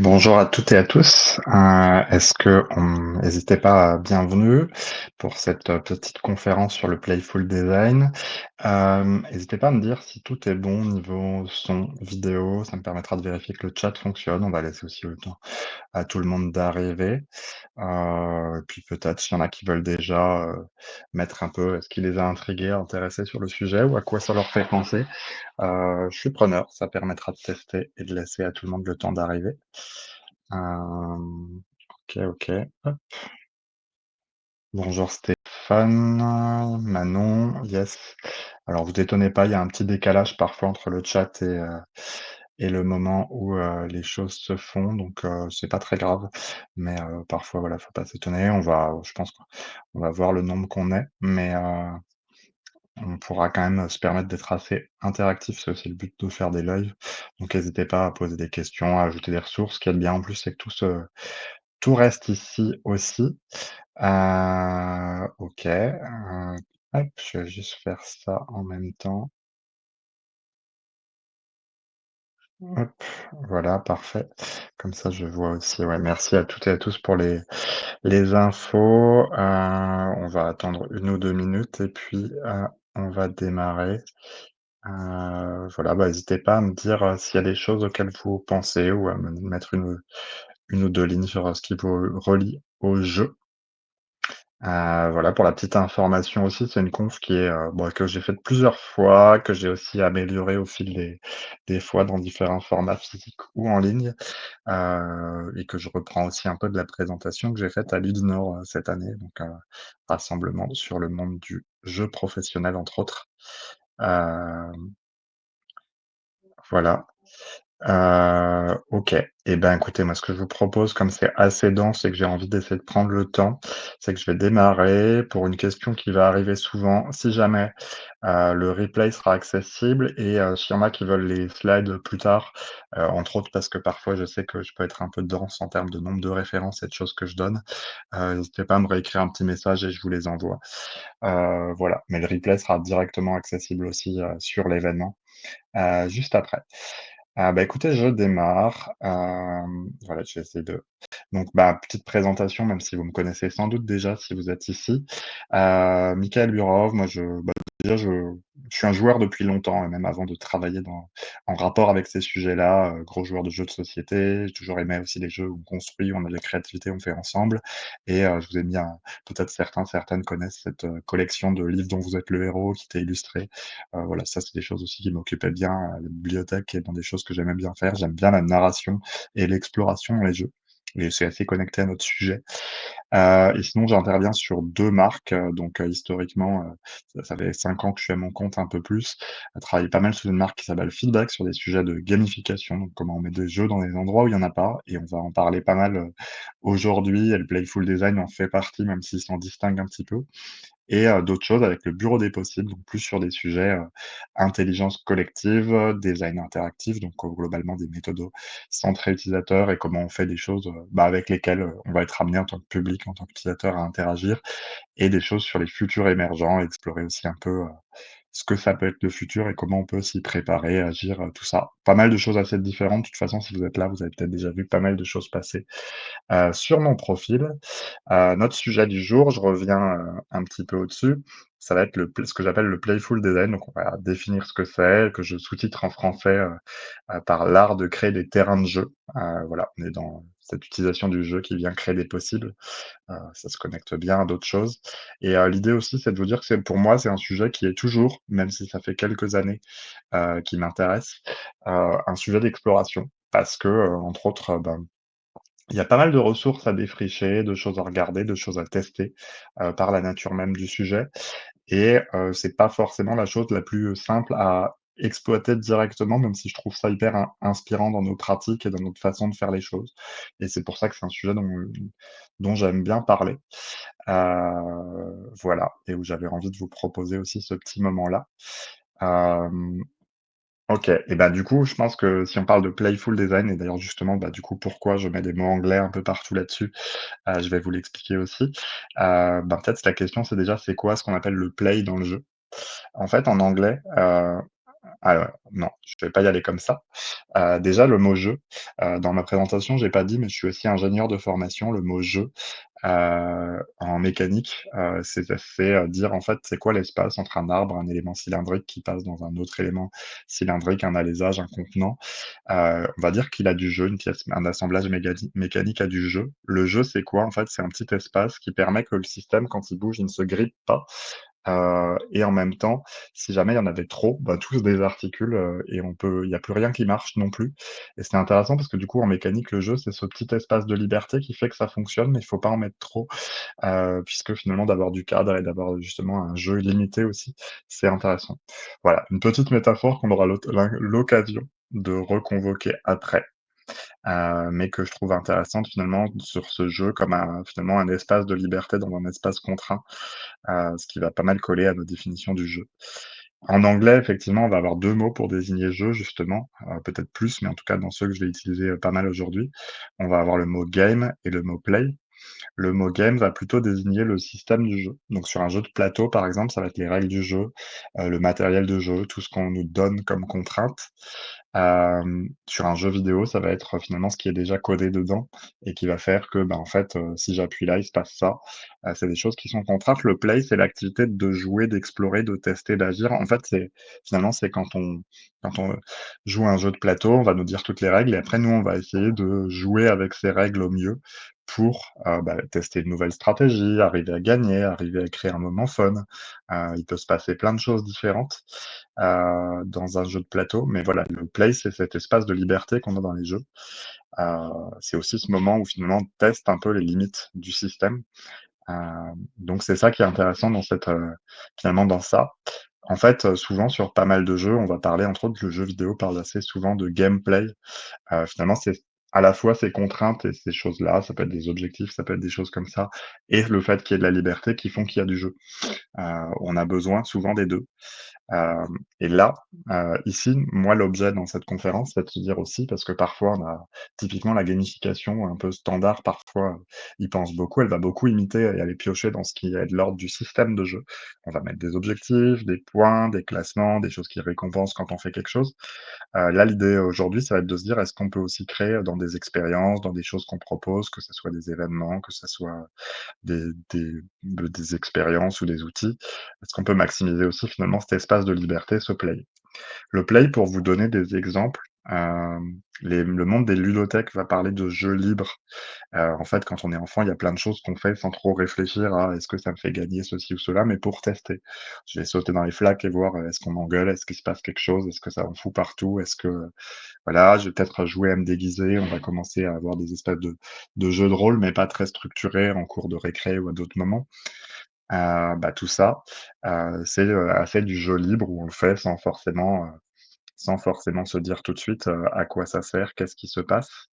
Bonjour à toutes et à tous. N'hésitez pas, bienvenue pour cette petite conférence sur le Playful Design. N'hésitez pas à me dire si tout est bon niveau son, vidéo, ça me permettra de vérifier que le chat fonctionne. On va laisser aussi le temps à tout le monde d'arriver. Et puis peut-être s'il y en a qui veulent déjà, mettre un peu ce qui les a intrigués, intéressés sur le sujet ou à quoi ça leur fait penser. Je suis preneur, ça permettra de tester et de laisser à tout le monde le temps d'arriver. OK, OK. Hop. Bonjour Stéphane, Manon, yes. Alors vous étonnez pas, il y a un petit décalage parfois entre le chat et le moment où, les choses se font, donc c'est pas très grave. Mais parfois, voilà, faut pas s'étonner. Je pense qu'on va voir le nombre qu'on est, mais on pourra quand même se permettre d'être assez interactif, c'est aussi le but de faire des lives. Donc n'hésitez pas à poser des questions, à ajouter des ressources. Ce qui est bien en plus, c'est que tout reste ici aussi. OK, hop, je vais juste faire ça en même temps. Hop, voilà, parfait. Comme ça, je vois aussi, ouais, merci à toutes et à tous pour les infos. On va attendre 1 ou 2 minutes et puis, on va démarrer. Voilà, bah, n'hésitez pas à me dire, s'il y a des choses auxquelles vous pensez ou à me mettre 1 ou 2 lignes sur, ce qui vous relie au jeu. Voilà, pour la petite information aussi, c'est une conf qui est, bon, que j'ai faite plusieurs fois, que j'ai aussi améliorée au fil des fois dans différents formats physiques ou en ligne, et que je reprends aussi un peu de la présentation que j'ai faite à l'IDNOR, cette année, donc rassemblement sur le monde du jeu professionnel, entre autres. Hem, voilà. OK. Et ben, écoutez, moi, ce que je vous propose, comme c'est assez dense et que j'ai envie d'essayer de prendre le temps, c'est que je vais démarrer pour une question qui va arriver souvent. Si jamais, le replay sera accessible et s'il y en a qui veulent les slides plus tard, entre autres parce que parfois je sais que je peux être un peu dense en termes de nombre de références et de choses que je donne, n'hésitez pas à me réécrire un petit message et je vous les envoie. Voilà, mais le replay sera directement accessible aussi, sur l'événement, juste après. Bah, écoutez, je démarre. Voilà, je vais essayer de donc, bah, petite présentation, même si vous me connaissez sans doute déjà si vous êtes ici. Mickaël Burov, moi déjà je suis un joueur depuis longtemps et même avant de travailler en rapport avec ces sujets-là, gros joueur de jeux de société. J'ai toujours aimé aussi les jeux où on construit, où on a de la créativité, on fait ensemble et je vous ai mis un peut-être certaines connaissent cette, collection de livres dont vous êtes le héros qui était illustré. Voilà, ça c'est des choses aussi qui m'occupaient bien, la bibliothèque est dans des choses que j'aimais bien faire. J'aime bien la narration et l'exploration dans les jeux et c'est assez connecté à notre sujet. Et sinon, j'interviens sur 2 marques, donc historiquement, ça fait 5 ans que je suis à mon compte, un peu plus, à travailler pas mal sur une marque qui s'appelle Feedback, sur des sujets de gamification, donc comment on met des jeux dans des endroits où il y en a pas et on va en parler pas mal, aujourd'hui et le Playful Design en fait partie, même s'il s'en distingue un petit peu et d'autres choses avec le bureau des possibles, donc plus sur des sujets, intelligence collective, design interactif, donc globalement des méthodes centrées utilisateurs et comment on fait des choses, bah, avec lesquelles, on va être amené en tant que public, en tant qu'utilisateur à interagir et des choses sur les futurs émergents, explorer aussi un peu, ce que ça peut être le futur et comment on peut s'y préparer, agir, tout ça. Pas mal de choses assez différentes. De toute façon, si vous êtes là, vous avez peut-être déjà vu pas mal de choses passer, sur mon profil. Notre sujet du jour, je reviens, un petit peu au-dessus, ça va être ce que j'appelle le playful design. Donc on va définir ce que c'est, que je sous-titre en français, par l'art de créer des terrains de jeu. Voilà, on est dans cette utilisation du jeu qui vient créer des possibles. Ça se connecte bien à d'autres choses et l'idée aussi, c'est de vous dire que pour moi, c'est un sujet qui est toujours, même si ça fait quelques années, qui m'intéresse, un sujet d'exploration parce que, entre autres, ben, il y a pas mal de ressources à défricher, de choses à regarder, de choses à tester, par la nature même du sujet et c'est pas forcément la chose la plus simple à exploiter directement, même si je trouve ça hyper inspirant dans nos pratiques et dans notre façon de faire les choses. Et c'est pour ça que c'est un sujet dont j'aime bien parler. Voilà, et où j'avais envie de vous proposer aussi ce petit moment-là. Hem, OK, et bah, du coup, je pense que si on parle de playful design, et d'ailleurs justement, bah, du coup, pourquoi je mets des mots anglais un peu partout là-dessus, je vais vous l'expliquer aussi. Ben, peut-être la question, c'est déjà, c'est quoi ce qu'on appelle le play dans le jeu? En fait, en anglais, alors non, je vais pas y aller comme ça. Déjà le mot jeu, dans ma présentation, j'ai pas dit, mais je suis aussi ingénieur de formation. Le mot jeu, en mécanique, c'est dire en fait, c'est quoi l'espace entre un arbre, un élément cylindrique qui passe dans un autre élément cylindrique, un alésage, un contenant. On va dire qu'il a du jeu, une pièce, un assemblage mécanique a du jeu. Le jeu, c'est quoi en fait? C'est un petit espace qui permet que le système, quand il bouge, il ne se grippe pas. Et en même temps, si jamais il y en avait trop, bah, tout se désarticule, et il y a plus rien qui marche non plus. Et c'est intéressant parce que du coup, en mécanique, le jeu, c'est ce petit espace de liberté qui fait que ça fonctionne, mais il faut pas en mettre trop, puisque finalement d'avoir du cadre et d'avoir justement un jeu limité aussi, c'est intéressant. Voilà, une petite métaphore qu'on aura l'occasion de reconvoquer après, mais que je trouve intéressante finalement sur ce jeu comme finalement un espace de liberté dans un espace contraint, ce qui va pas mal coller à nos définitions du jeu. En anglais, effectivement, on va avoir 2 mots pour désigner jeu justement, peut-être plus, mais en tout cas dans ceux que je vais utiliser, pas mal aujourd'hui. On va avoir le mot game et le mot play. Le mot game va plutôt désigner le système du jeu. Donc sur un jeu de plateau, par exemple, ça va être les règles du jeu, le matériel de jeu, tout ce qu'on nous donne comme contrainte. Sur un jeu vidéo, ça va être finalement ce qui est déjà codé dedans et qui va faire que, bah, en fait, si j'appuie là, il se passe ça. C'est des choses qui sont contraintes. Le play, c'est l'activité de jouer, d'explorer, de tester, d'agir. En fait, c'est quand on joue à un jeu de plateau, on va nous dire toutes les règles et après nous, on va essayer de jouer avec ces règles au mieux pour, bah, tester une nouvelle stratégie, arriver à gagner, arriver à créer un moment fun. Il peut se passer plein de choses différentes, dans un jeu de plateau, mais voilà, le play, c'est cet espace de liberté qu'on a dans les jeux. Heu, c'est aussi ce moment où finalement on teste un peu les limites du système. Heu, donc c'est ça qui est intéressant dans finalement dans ça. En fait, souvent sur pas mal de jeux, on va parler entre autres le jeu vidéo parle assez souvent de gameplay. Finalement, c'est à la fois ces contraintes et ces choses-là, ça peut être des objectifs, ça peut être des choses comme ça, et le fait qu'il y ait de la liberté qui font qu'il y a du jeu. On a besoin souvent des 2. Et là, ici, moi, l'objet dans cette conférence, c'est de se dire aussi parce que parfois on a typiquement la gamification un peu standard, parfois, y pense beaucoup, elle va beaucoup imiter et aller piocher dans ce qui est de l'ordre du système de jeu. On va mettre des objectifs, des points, des classements, des choses qui récompensent quand on fait quelque chose. Là, l'idée aujourd'hui, ça va être de se dire: «Est-ce qu'on peut aussi créer dans des expériences, dans des choses qu'on propose, que ce soit des événements, que ce soit des expériences ou des outils, est-ce qu'on peut maximiser aussi finalement cet espace de liberté, ce play?» Le play, pour vous donner des exemples, le monde des ludothèques va parler de jeux libres. En fait, quand on est enfant, il y a plein de choses qu'on fait sans trop réfléchir à: «Est-ce que ça me fait gagner ceci ou cela?» mais pour tester. Je vais sauter dans les flaques et voir, est-ce qu'on m'engueule? Est-ce qu'il se passe quelque chose? Est-ce que ça en fout partout? Est-ce que voilà, je vais peut-être jouer à me déguiser. On va commencer à avoir des espèces de jeux de rôle, mais pas très structurés en cours de récré ou à d'autres moments. Bah, tout ça, c'est, assez du jeu libre où on le fait sans forcément se dire tout de suite, à quoi ça sert, qu'est-ce qui se passe.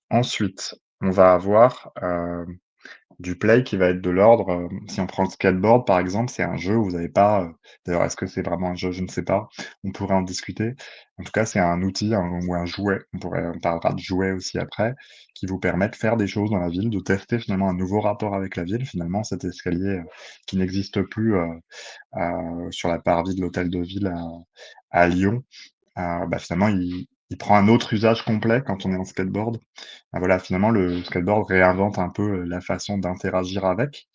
Ensuite, on va avoir, du play qui va être de l'ordre, si on prend le skateboard par exemple, c'est un jeu où vous avez pas, d'ailleurs est-ce que c'est vraiment un jeu? Je ne sais pas, on pourrait en discuter. En tout cas, c'est un outil, ou un jouet, on parlera de jouet aussi après, qui vous permet de faire des choses dans la ville, de tester finalement un nouveau rapport avec la ville. Finalement, cet escalier, qui n'existe plus, sur la parvis de l'hôtel de ville à Lyon, bah, finalement il prend un autre usage complet quand on est en skateboard. Voilà, finalement, le skateboard réinvente un peu, la façon d'interagir avec.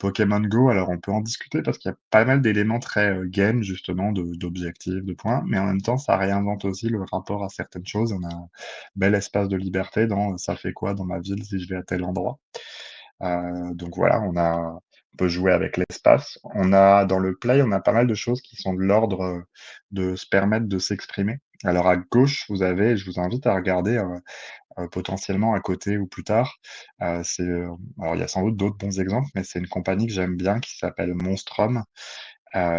Pokémon Go, alors on peut en discuter parce qu'il y a pas mal d'éléments très, game justement d'objectifs, de points, mais en même temps, ça réinvente aussi le rapport à certaines choses. On a un bel espace de liberté dans, ça fait quoi dans ma ville si je vais à tel endroit? Donc voilà, on peut jouer avec l'espace. On a dans le play, on a pas mal de choses qui sont de l'ordre, de se permettre de s'exprimer. Alors à gauche, je vous invite à regarder, potentiellement à côté ou plus tard. Alors il y a sans doute d'autres bons exemples, mais c'est une compagnie que j'aime bien qui s'appelle Monstrum,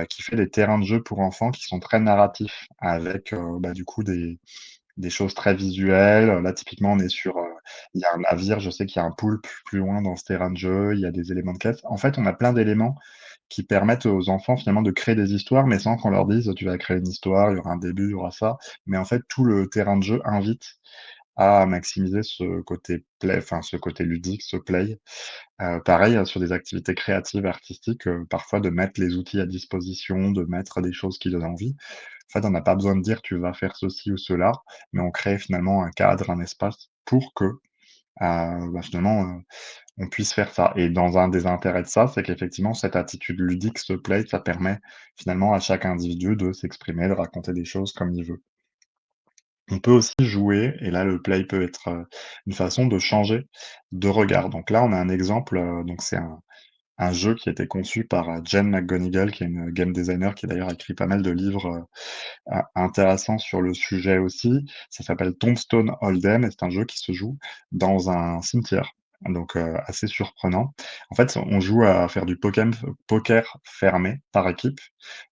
qui fait des terrains de jeu pour enfants qui sont très narratifs avec, bah, du coup des choses très visuelles. Là, typiquement, on est sur, il y a un navire, je sais qu'il y a un poulpe plus loin dans ce terrain de jeu, il y a des éléments de caisse. En fait, on a plein d'éléments qui permettent aux enfants, finalement, de créer des histoires, mais sans qu'on leur dise: «Tu vas créer une histoire, il y aura un début, il y aura ça». Mais en fait, tout le terrain de jeu invite à maximiser ce côté play, enfin, ce côté ludique, ce play. Pareil, sur des activités créatives, artistiques, parfois de mettre les outils à disposition, de mettre des choses qui donnent envie. En fait, on n'a pas besoin de dire: «Tu vas faire ceci ou cela», mais on crée finalement un cadre, un espace pour que, bah, finalement, on puisse faire ça. Et dans un des intérêts de ça, c'est qu'effectivement cette attitude ludique, ce play, ça permet finalement à chaque individu de s'exprimer, de raconter des choses comme il veut. On peut aussi jouer et là le play peut être, une façon de changer de regard. Donc là, on a un exemple, donc c'est un jeu qui a été conçu par, Jen McGonigal, qui est une game designer qui d'ailleurs a écrit pas mal de livres, intéressant sur le sujet aussi. Ça s'appelle Tombstone Hold'em et c'est un jeu qui se joue dans un cimetière, donc assez surprenant. En fait, on joue à faire du poker fermé par équipe.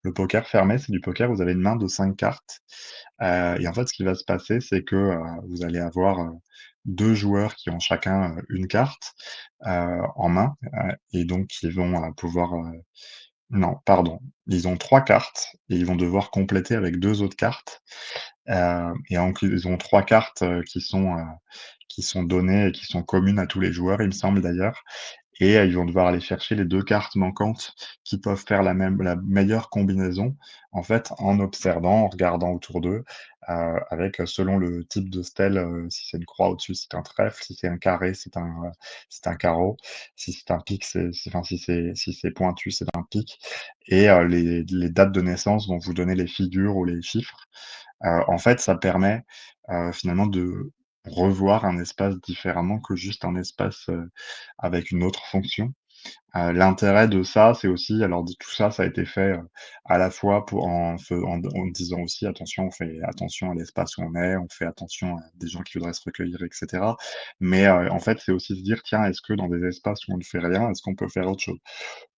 Le poker fermé, c'est du poker, vous avez une main de 5 cartes, et en fait, ce qui va se passer, c'est que, vous allez avoir, 2 joueurs qui ont chacun, 1 carte, en main, et donc qui vont, pouvoir, non, pardon. Ils ont 3 cartes et ils vont devoir compléter avec 2 autres cartes, et donc ils ont 3 cartes, qui sont données et qui sont communes à tous les joueurs, il me semble d'ailleurs, et ils vont devoir aller chercher les 2 cartes manquantes qui peuvent faire la meilleure combinaison, en fait, en observant, en regardant autour d'eux, avec, selon le type de stèle, si c'est une croix au-dessus, c'est un trèfle, si c'est un carré, c'est un carreau, si c'est un pic, enfin, si c'est pointu, c'est un pic, et les dates de naissance vont vous donner les figures ou les chiffres. En fait, ça permet, finalement de revoir un espace différemment que juste un espace, avec une autre fonction. L'intérêt de ça, c'est aussi, alors tout ça, ça a été fait, à la fois pour en disant aussi: «Attention, on fait attention à l'espace où on est, on fait attention à des gens qui voudraient se recueillir» et cetera. Mais, en fait, c'est aussi se dire: «Tiens, est-ce que dans des espaces où on ne fait rien, est-ce qu'on peut faire autre chose?»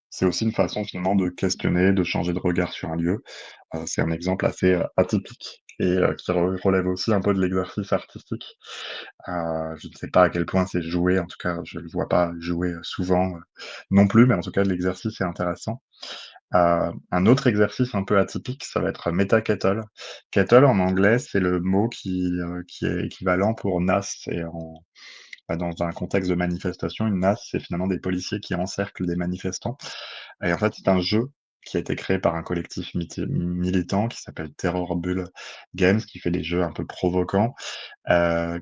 C'est aussi une façon finalement de questionner, de changer de regard sur un lieu. C'est un exemple assez, atypique et qui relève aussi un peu de l'exercice artistique. Je ne sais pas à quel point c'est joué, en tout cas, je ne le vois pas jouer, souvent, non plus, mais en tout cas, l'exercice est intéressant. Un autre exercice un peu atypique, ça va être meta kettle. Kettle en anglais, c'est le mot qui est équivalent pour NAS et dans un contexte de manifestation, une NAS, c'est finalement des policiers qui encerclent des manifestants. Et en fait, c'est un jeu qui a été créé par un collectif militant qui s'appelle Terror Bull Games, qui fait des jeux un peu provocants,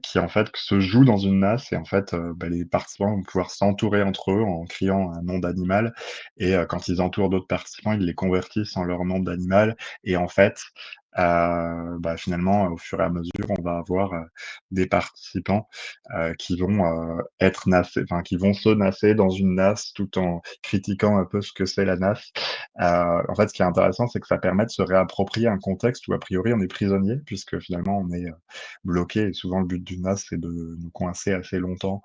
qui en fait se joue dans une NAS et en fait, bah, les participants vont pouvoir s'entourer entre eux en criant un nom d'animal et quand ils entourent d'autres participants, ils les convertissent en leur nom d'animal et en fait, bah, finalement, au fur et à mesure, on va avoir, des participants, qui vont, être nassés, enfin qui vont se nasser dans une NAS tout en critiquant un peu ce que c'est la NAS. En fait, ce qui est intéressant, c'est que ça permet de se réapproprier un contexte où a priori on est prisonnier puisque finalement on est, bloqué et souvent le but d'une NAS, c'est de nous coincer assez longtemps,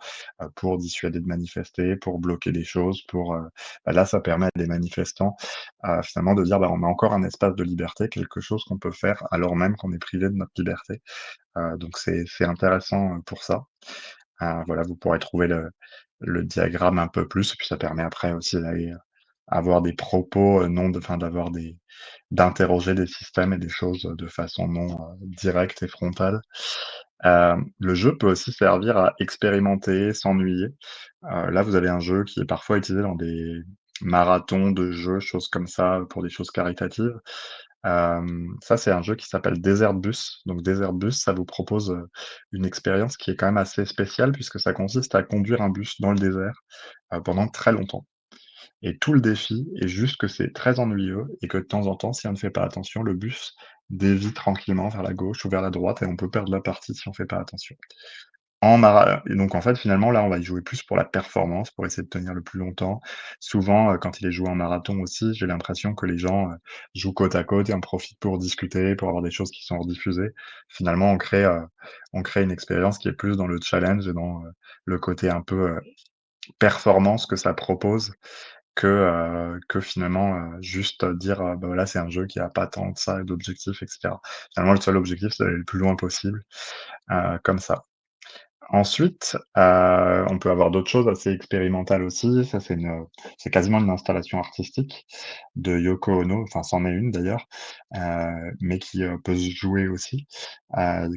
pour dissuader de manifester, pour bloquer des choses, pour, bah, là, ça permet à des manifestants, finalement de dire: «Bah, on a encore un espace de liberté, quelque chose qu'on peut faire alors même qu'on est privé de notre liberté». Donc c'est intéressant, pour ça. Voilà, vous pourrez trouver le diagramme un peu plus et puis ça permet après aussi d'aller, avoir des propos, non de enfin d'avoir des d'interroger des systèmes et des choses, de façon non, directe et frontale. Le jeu peut aussi servir à expérimenter, s'ennuyer. Là, vous avez un jeu qui est parfois utilisé dans des marathons de jeux, choses comme ça, pour des choses caritatives. Ça, c'est un jeu qui s'appelle Desert Bus. Donc Desert Bus, ça vous propose, une expérience qui est quand même assez spéciale puisque ça consiste à conduire un bus dans le désert, pendant très longtemps. Et tout le défi est juste que c'est très ennuyeux et que de temps en temps, si on ne fait pas attention, le bus dévie tranquillement vers la gauche ou vers la droite et on peut perdre la partie si on fait pas attention. Et donc en fait, finalement, là, on va y jouer plus pour la performance, pour essayer de tenir le plus longtemps. Souvent, quand il est joué en marathon aussi, j'ai l'impression que les gens, jouent côte à côte et en profitent pour discuter, pour avoir des choses qui sont rediffusées. Finalement, on crée une expérience qui est plus dans le challenge et dans, le côté un peu, performance que ça propose que finalement, juste, dire, bah, voilà, c'est un jeu qui a pas tant que ça d'objectifs et cetera. Finalement, le seul objectif, c'est d'aller le plus loin possible, comme ça. Ensuite, on peut avoir d'autres choses assez expérimentales aussi. Ça, c'est quasiment une installation artistique de Yoko Ono, enfin, c'en est une d'ailleurs, mais qui, peut se jouer aussi,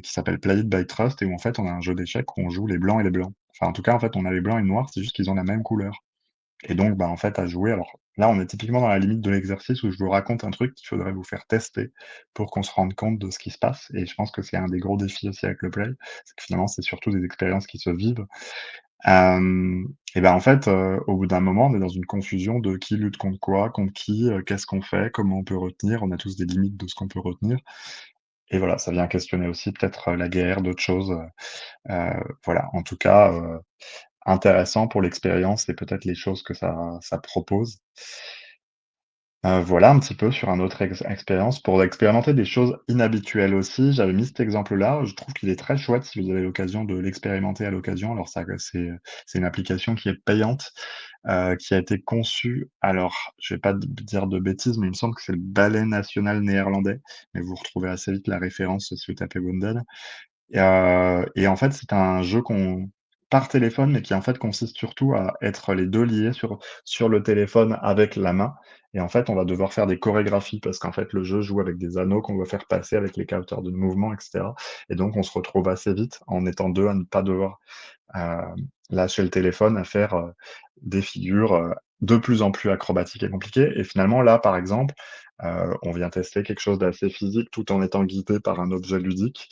qui s'appelle Play It by Trust et où en fait, on a un jeu d'échecs où on joue les blancs et les blancs. Enfin, en tout cas, en fait, on a les blancs et les noirs, c'est juste qu'ils ont la même couleur et donc, bah, en fait, à jouer alors là, on est typiquement dans la limite de l'exercice où je vous raconte un truc qu'il faudrait vous faire tester pour qu'on se rende compte de ce qui se passe et je pense que c'est un des gros défis aussi avec le play, c'est que finalement, c'est surtout des expériences qui se vivent. Hem et ben, en fait, au bout d'un moment, on est dans une confusion de qui lutte contre quoi, contre qui, qu'est-ce qu'on fait, comment on peut retenir? On a tous des limites de ce qu'on peut retenir et voilà, ça vient questionner aussi peut-être, la guerre, d'autres choses, voilà. En tout cas, intéressant pour l'expérience et peut-être les choses que ça propose. Voilà un petit peu sur un autre expérience. Pour expérimenter des choses inhabituelles aussi, j'avais mis cet exemple-là. Je trouve qu'il est très chouette si vous avez l'occasion de l'expérimenter à l'occasion. Alors ça, c'est une application qui est payante, qui a été conçue alors je vais pas dire de bêtises, mais il me semble que c'est le ballet national néerlandais, mais vous retrouvez assez vite la référence si vous tapez Wendel. Et en fait, c'est un jeu qu'on par téléphone, mais qui en fait consiste surtout à être les 2 liés sur le téléphone avec la main et en fait, on va devoir faire des chorégraphies parce qu'en fait, le jeu joue avec des anneaux qu'on doit faire passer avec les capteurs de mouvement et cetera et donc on se retrouve assez vite en étant 2 à ne pas devoir lâcher le téléphone à faire, des figures, de plus en plus acrobatiques et compliquées et finalement là, par exemple, on vient tester quelque chose d'assez physique tout en étant guidé par un objet ludique,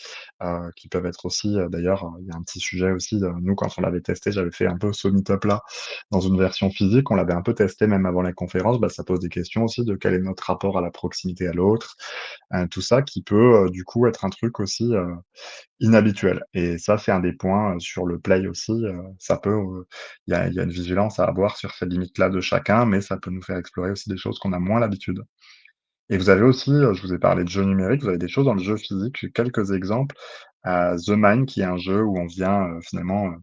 qui peuvent être aussi, d'ailleurs, il y a un petit sujet aussi, nous quand on l'avait testé, j'avais fait un peu ce meet-up là dans une version physique, on l'avait un peu testé même avant la conférence, bah, ça pose des questions aussi de quel est notre rapport à la proximité à l'autre, tout ça qui peut, du coup être un truc aussi, inhabituel et ça, c'est un des points, sur le play aussi, ça peut, il y a une vigilance à avoir sur ces limites-là de chacun, mais ça peut nous faire explorer aussi des choses qu'on a moins l'habitude. Et vous avez aussi, je vous ai parlé de jeux numériques, vous avez des choses dans le jeu physique. J'ai quelques exemples. The Mind qui est un jeu où on vient, finalement,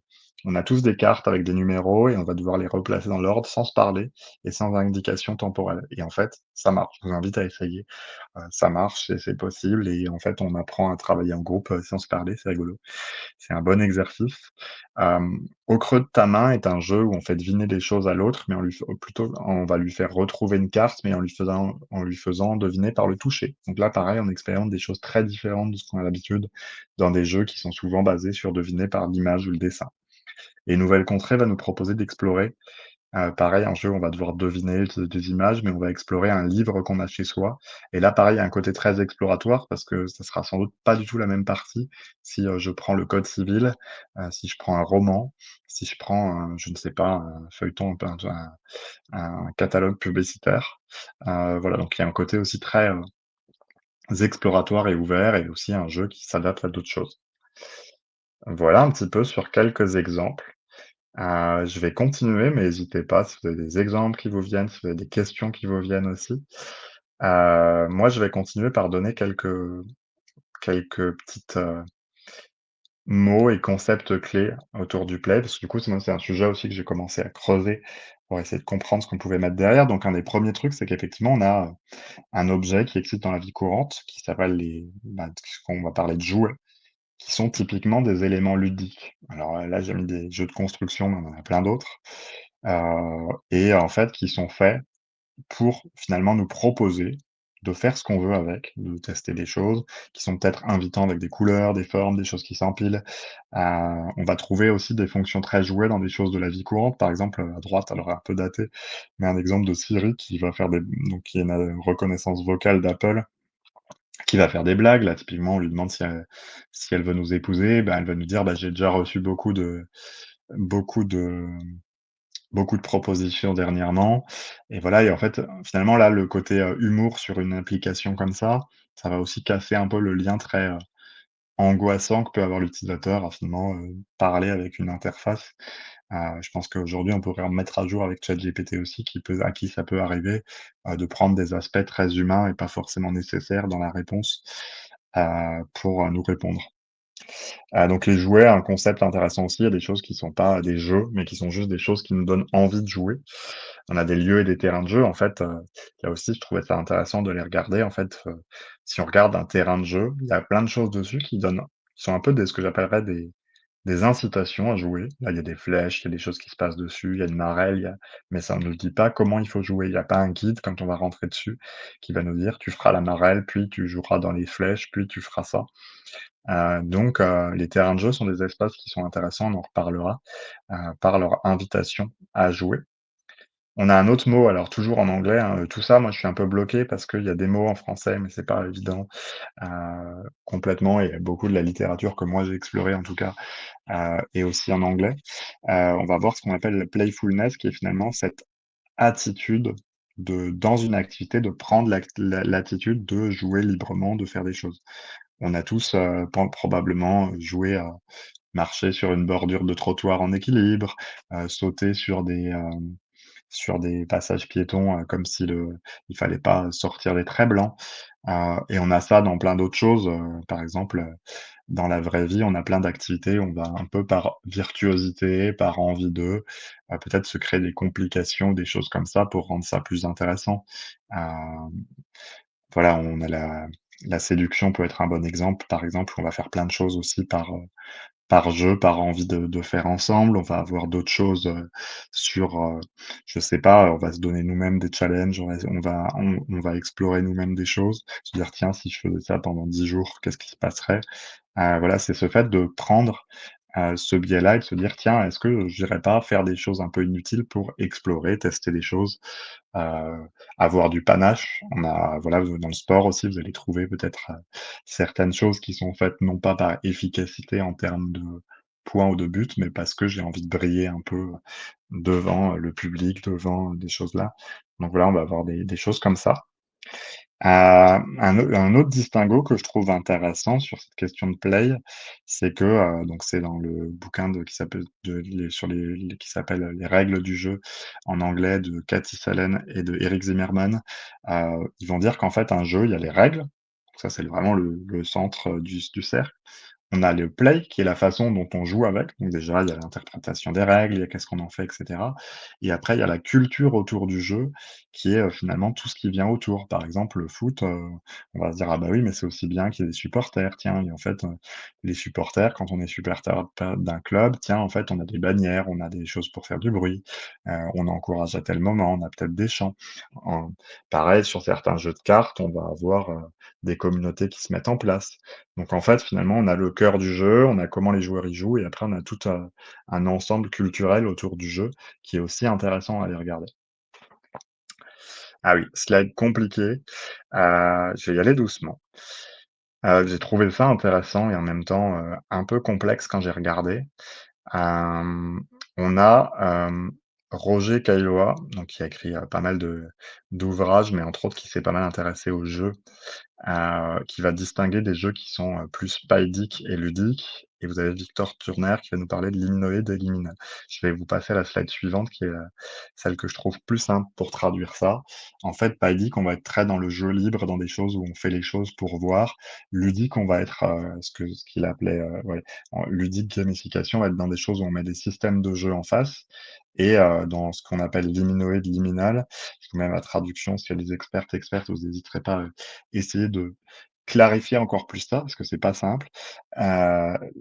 on a tous des cartes avec des numéros et on va devoir les replacer dans l'ordre sans se parler et sans indication temporelle et en fait, ça marche. Je vous invite à essayer. Ça marche et c'est possible et en fait, on apprend à travailler en groupe, sans se parler, c'est rigolo. C'est un bon exercice. Au creux de ta main est un jeu où on fait deviner des choses à l'autre, mais on lui f plutôt on va lui faire retrouver une carte, mais en lui faisant deviner par le toucher. Donc là, pareil, on expérimente des choses très différentes de ce qu'on a l'habitude dans des jeux qui sont souvent basés sur deviner par l'image ou le dessin. Et Nouvelle Contrée va nous proposer d'explorer pareil, un jeu où on va devoir deviner des images, mais on va explorer un livre qu'on a chez soi et là, pareil, il y a un côté très exploratoire parce que ça sera sans doute pas du tout la même partie si, je prends le code civil, si je prends un roman, si je prends un je ne sais pas, un feuilleton, un catalogue publicitaire. Voilà, donc il y a un côté aussi très, exploratoire et ouvert et aussi un jeu qui s'adapte à d'autres choses. Voilà un petit peu sur quelques exemples. Je vais continuer, mais n'hésitez pas si vous avez des exemples qui vous viennent, si vous avez des questions qui vous viennent aussi. Moi, je vais continuer par donner quelques petites, mots et concepts clés autour du play, parce que du coup, c'est un sujet aussi que j'ai commencé à creuser pour essayer de comprendre ce qu'on pouvait mettre derrière. Donc un des premiers trucs, c'est qu'effectivement, on a, un objet qui existe dans la vie courante, qui s'appelle ce qu'on va parler de jouets, qui sont typiquement des éléments ludiques. Alors, là, j'ai mis des jeux de construction, mais on en a plein d'autres. Et en fait, qui sont faits pour finalement nous proposer de faire ce qu'on veut avec, de tester des choses qui sont peut-être invitants avec des couleurs, des formes, des choses qui s'empilent. On va trouver aussi des fonctions très jouées dans des choses de la vie courante. Par exemple, à droite, alors un peu daté, mais un exemple de Siri qui va faire qui est une, reconnaissance vocale d'Apple, qui va faire des blagues. Là, typiquement, on lui demande si elle veut nous épouser, ben, elle va nous dire: «Bah, j'ai déjà reçu beaucoup de beaucoup de propositions dernièrement et voilà et en fait, finalement là, le côté, humour sur une application comme ça va aussi casser un peu le lien très, angoissant que peut avoir l'utilisateur à finalement, parler avec une interface. Je pense qu'aujourd'hui, on pourrait en mettre à jour avec ChatGPT aussi à qui ça peut arriver, de prendre des aspects très humains et pas forcément nécessaires dans la réponse, pour, nous répondre. Donc les jouets, un concept intéressant aussi, il y a des choses qui sont pas des jeux, mais qui sont juste des choses qui nous donnent envie de jouer. On a des lieux et des terrains de jeu, en fait, là aussi, je trouvais ça intéressant de les regarder. En fait, si on regarde un terrain de jeu, il y a plein de choses dessus qui sont un peu des ce que j'appellerais des incitations à jouer. Là, il y a des flèches, il y a des choses qui se passent dessus, il y a une marelle, il y a mais ça ne nous dit pas comment il faut jouer. Il y a pas un guide quand on va rentrer dessus qui va nous dire: «Tu feras la marelle, puis tu joueras dans les flèches, puis tu feras ça». Les terrains de jeu sont des espaces qui sont intéressants, on en reparlera, par leur invitation à jouer. On a un autre mot, alors toujours en anglais, hein, tout ça, moi, je suis un peu bloqué parce qu'il y a des mots en français, mais c'est pas évident, complètement et beaucoup de la littérature que moi j'ai explorée en tout cas, est aussi en anglais. On va voir ce qu'on appelle le playfulness qui est finalement cette attitude de dans une activité, de prendre l'attitude de jouer librement, de faire des choses. On a tous, probablement joué à marcher sur une bordure de trottoir en équilibre, sauter sur des passages piétons, comme si il fallait pas sortir des traits blancs. Et on a ça dans plein d'autres choses, par exemple, dans la vraie vie, on a plein d'activités, on va un peu par virtuosité, par envie de, peut-être se créer des complications, des choses comme ça pour rendre ça plus intéressant. Hem, voilà, on a la séduction peut être un bon exemple. Par exemple, on va faire plein de choses aussi par jeu, par envie de faire ensemble. On va avoir d'autres choses, sur, je sais pas, on va se donner nous-mêmes des challenges, on va explorer nous-mêmes des choses, se dire: «Tiens, si je faisais ça pendant 10 jours, qu'est-ce qui se passerait?» Voilà, c'est ce fait de prendre, ce biais-là et de se dire: «Tiens, est-ce que j'irais pas faire des choses un peu inutiles pour explorer, tester des choses?» Avoir du panache. On a voilà, dans le sport aussi, vous allez trouver peut-être, certaines choses qui sont faites non pas par efficacité en termes de points ou de buts, mais parce que j'ai envie de briller un peu devant, le public, devant des choses là. Donc voilà, on va avoir des choses comme ça. Un autre distinguo que je trouve intéressant sur cette question de play, c'est que, donc c'est dans le bouquin de qui s'appelle de les sur les qui s'appelle, «Les règles du jeu» en anglais de Cathy Salen et de Eric Zimmerman. Ils vont dire qu'en fait un jeu, il y a les règles, donc ça c'est vraiment le centre, du cercle. On a le play qui est la façon dont on joue avec, donc déjà il y a l'interprétation des règles, il y a qu'est-ce qu'on en fait et cetera et après il y a la culture autour du jeu qui est, finalement tout ce qui vient autour. Par exemple, le foot, on va se dire: «Ah bah oui, mais c'est aussi bien qu'il y ait des supporters, tiens» et en fait, les supporters, quand on est supporter d'un club, tiens, en fait, on a des bannières, on a des choses pour faire du bruit, on encourage à tel moment, on a peut-être des chants. En Pareil sur certains jeux de cartes, on va avoir, des communautés qui se mettent en place. Donc en fait, finalement, on a le cœur du jeu, on a comment les joueurs y jouent et après on a tout, un ensemble culturel autour du jeu qui est aussi intéressant à aller regarder. Ah oui, slide compliqué, je vais y aller doucement. J'ai trouvé ça intéressant et en même temps, un peu complexe quand j'ai regardé. Hem, on a, Roger Caillois, donc qui a écrit, pas mal d'ouvrages, mais entre autres qui s'est pas mal intéressé aux jeux, qui va distinguer des jeux qui sont, plus païdiques et ludiques et vous avez Victor Turner qui va nous parler de liminoïdes et liminal. Je vais vous passer à la slide suivante qui est, celle que je trouve plus simple pour traduire ça. En fait, païdique, on va être très dans le jeu libre, dans des choses où on fait les choses pour voir. Ludique, on va être, ce qu'il appelait, ouais, en ludique gamification, on va être dans des choses où on met des systèmes de jeu en face et dans ce qu'on appelle liminoïde, liminal, je vous mets la traduction s'il y a des expertes, vous n'hésiterez pas, essayer de clarifier encore plus ça, parce que c'est pas simple.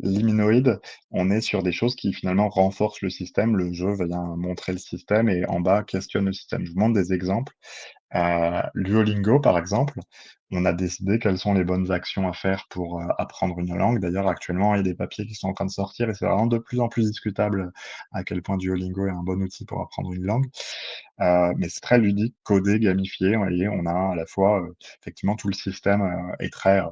Liminoïde, on est sur des choses qui finalement renforcent le système. Le jeu vient montrer le système et en bas questionne le système. Je vous montre des exemples. Duolingo, par exemple, on a décidé quelles sont les bonnes actions à faire pour, apprendre une langue. D'ailleurs, actuellement, il y a des papiers qui sont en train de sortir et c'est vraiment de plus en plus discutable, à quel point Duolingo est un bon outil pour apprendre une langue. Mais c'est très ludique, codé, gamifié, vous voyez? On a à la fois, effectivement tout le système, est très,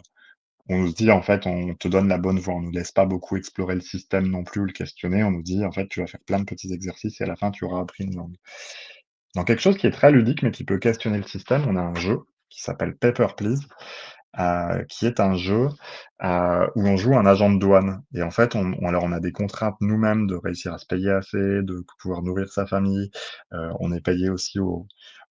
on nous dit en fait: «On te donne la bonne voie». On nous laisse pas beaucoup explorer le système non plus ou le questionner. On nous dit: «En fait, tu vas faire plein de petits exercices et à la fin, tu auras appris une langue». Dans quelque chose qui est très ludique, mais qui peut questionner le système, on a un jeu qui s'appelle Paper Please, qui est un jeu, où on joue un agent de douane et en fait, alors on a des contraintes nous-mêmes de réussir à se payer assez, de pouvoir nourrir sa famille, on est payé aussi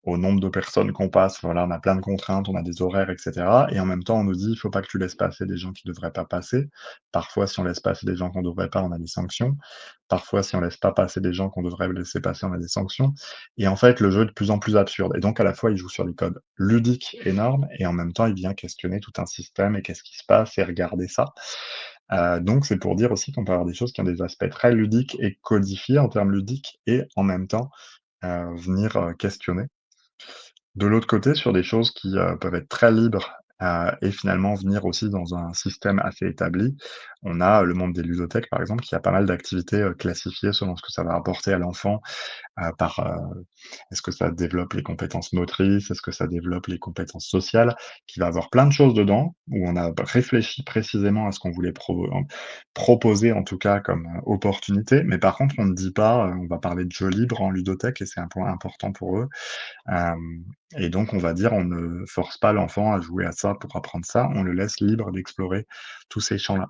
au nombre de personnes qu'on passe. Voilà, on a plein de contraintes, on a des horaires et cetera et en même temps, on nous dit: «Il faut pas que tu laisses passer des gens qui devraient pas passer». Parfois, si on laisse passer des gens qu'on devrait pas, on a des sanctions. Parfois, si on laisse pas passer des gens qu'on devrait laisser passer, on a des sanctions et en fait, le jeu est de plus en plus absurde et donc à la fois, il joue sur des codes ludiques énormes et en même temps, il vient questionner tout un système et qu'est-ce qui se passe et regarder ça. Donc c'est pour dire aussi qu'on peut avoir des choses qui ont des aspects très ludiques et codifiés en termes ludiques et en même temps, venir, questionner. De l'autre côté, sur des choses qui, peuvent être très libres, et finalement venir aussi dans un système assez établi, on a le monde des ludothèques, par exemple, qui a pas mal d'activités, classifiées selon ce que ça va apporter à l'enfant, par, est-ce que ça développe les compétences motrices? Est-ce que ça développe les compétences sociales? Qui va avoir plein de choses dedans, où on a réfléchi précisément à ce qu'on voulait proposer en tout cas comme, opportunité. Mais par contre, on ne dit pas, on va parler de jeux libres en ludothèque et c'est un point important pour eux. Hem et donc on va dire, on ne force pas l'enfant à jouer à ça pour apprendre ça, on le laisse libre d'explorer tous ces champs-là.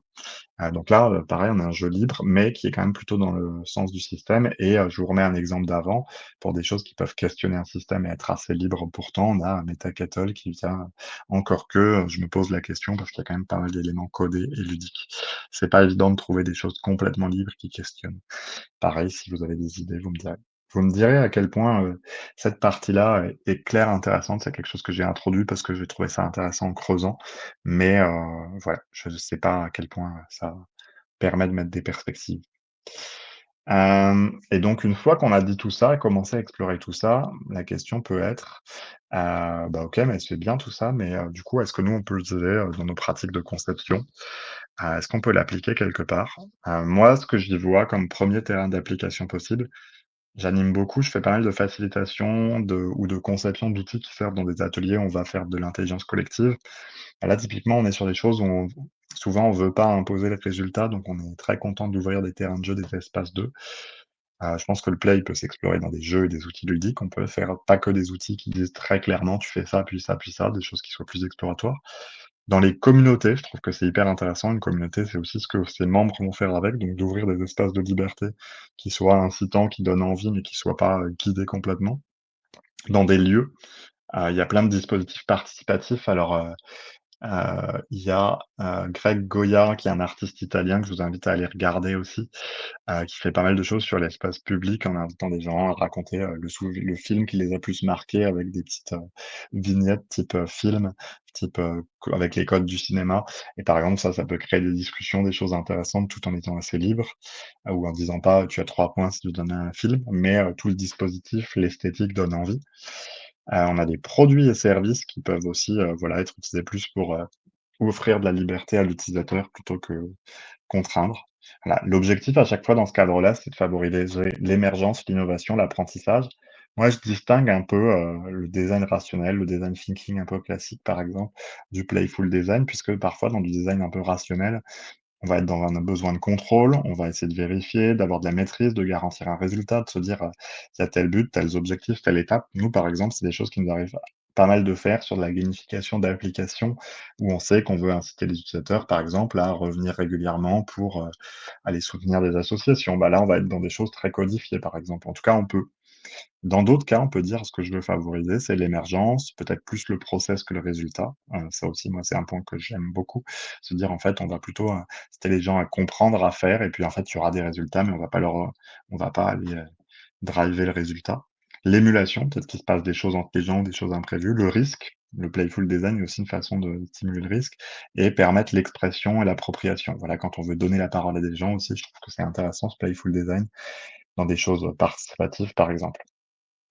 Donc là, pareil, on a un jeu libre, mais qui est quand même plutôt dans le sens du système et je vous remets un exemple d'avant pour des choses qui peuvent questionner un système et être assez libres. Pourtant, on a un MetaKettle qui vient encore que, je me pose la question parce qu'il y a quand même pas mal d'éléments codés et ludiques. C'est pas évident de trouver des choses complètement libres qui questionnent. Pareil, si vous avez des idées, vous me direz. Vous me direz à quel point, cette partie-là est claire, intéressante. C'est quelque chose que j'ai introduit parce que j'ai trouvé ça intéressant en creusant, mais voilà, je ne sais pas à quel point, ça permet de mettre des perspectives. Et donc une fois qu'on a dit tout ça et commencé à explorer tout ça, la question peut être, bah, OK, mais c'est bien tout ça, mais du coup, est-ce que nous, on peut l'utiliser, dans nos pratiques de conception? Est-ce qu'on peut l'appliquer quelque part? Moi, ce que j'y vois comme premier terrain d'application possible, j'anime beaucoup, je fais pas mal de facilitation ou de conception d'outils qui servent dans des ateliers où on va faire de l'intelligence collective. Là, typiquement, on est sur des choses où souvent, on veut pas imposer les résultats, donc on est très content d'ouvrir des terrains de jeu, des espaces d'eux. Je pense que le play peut s'explorer dans des jeux et des outils ludiques. On peut faire pas que des outils qui disent très clairement: «Tu fais ça, puis ça, puis ça», des choses qui soient plus exploratoires. Dans les communautés, je trouve que c'est hyper intéressant. Une communauté, c'est aussi ce que ses membres vont faire avec, donc d'ouvrir des espaces de liberté qui soient incitants, qui donnent envie, mais qui soient pas, guidés complètement. Dans des lieux, il y a plein de dispositifs participatifs. Alors, il y a, Greg Goya, qui est un artiste italien que je vous invite à aller regarder aussi, qui fait pas mal de choses sur l'espace public en invitant des gens à raconter, le film qui les a plus marqués avec des petites, vignettes type, film, type, co avec les codes du cinéma et par exemple ça peut créer des discussions, des choses intéressantes tout en étant assez libre, ou en disant pas: «Tu as 3 points si tu donnes un film», mais tout le dispositif, l'esthétique donne envie. On a des produits et services qui peuvent aussi, voilà, être utilisés plus pour, offrir de la liberté à l'utilisateur plutôt que contraindre. Voilà, l'objectif à chaque fois dans ce cadre-là, c'est de favoriser l'émergence, l'innovation, l'apprentissage. Moi, je distingue un peu, le design rationnel, le design thinking un peu classique, par exemple, du playful design, puisque parfois dans du design un peu rationnel, on va être dans un besoin de contrôle, on va essayer de vérifier, d'avoir de la maîtrise, de garantir un résultat, de se dire, «Il y a tel but, tels objectifs, telle étape». Nous, par exemple, c'est des choses qui nous arrivent pas mal de faire sur de la gamification d'applications où on sait qu'on veut inciter les utilisateurs, par exemple, à revenir régulièrement pour, aller soutenir des associations. Bah, là, on va être dans des choses très codifiées, par exemple. En tout cas, on peut. Dans d'autres cas, on peut dire ce que je veux favoriser, c'est l'émergence, peut-être plus le process que le résultat. Ça aussi, moi, c'est un point que j'aime beaucoup. Se dire, en fait, on va plutôt, inciter les gens à comprendre, à faire et puis, en fait, il y aura des résultats, mais on va pas aller, driver le résultat. L'émulation, peut-être qu'il se passe des choses entre les gens, des choses imprévues. Le risque, le playful design est aussi une façon de stimuler le risque et permettre l'expression et l'appropriation. Voilà, quand on veut donner la parole à des gens aussi, je trouve que c'est intéressant ce playful design dans des choses, participatives, par exemple.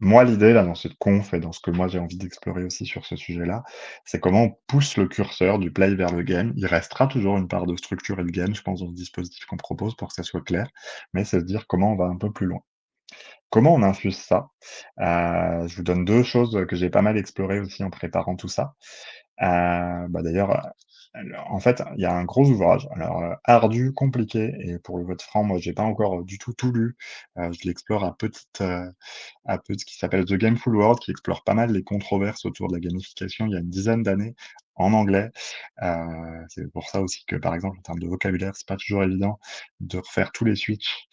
Moi, l'idée là, dans cette conf et dans ce que moi j'ai envie d'explorer aussi sur ce sujet-là, c'est comment on pousse le curseur du play vers le game. Il restera toujours une part de structure et de game, je pense, dans le dispositif qu'on propose pour que ça soit clair, mais c'est se dire comment on va un peu plus loin. Comment on infuse ça? Je vous donne 2 choses, que j'ai pas mal explorées aussi en préparant tout ça. Bah, d'ailleurs, en fait, il y a un gros ouvrage, alors, ardu, compliqué et pour le être franc, moi j'ai pas encore, du tout lu. Je l'explore à peu ce qui s'appelle The Gameful World, qui explore pas mal les controverses autour de la gamification il y a une dizaine d'années, en anglais. C'est pour ça aussi que, par exemple, en termes de vocabulaire, c'est pas toujours évident de refaire tous les switches.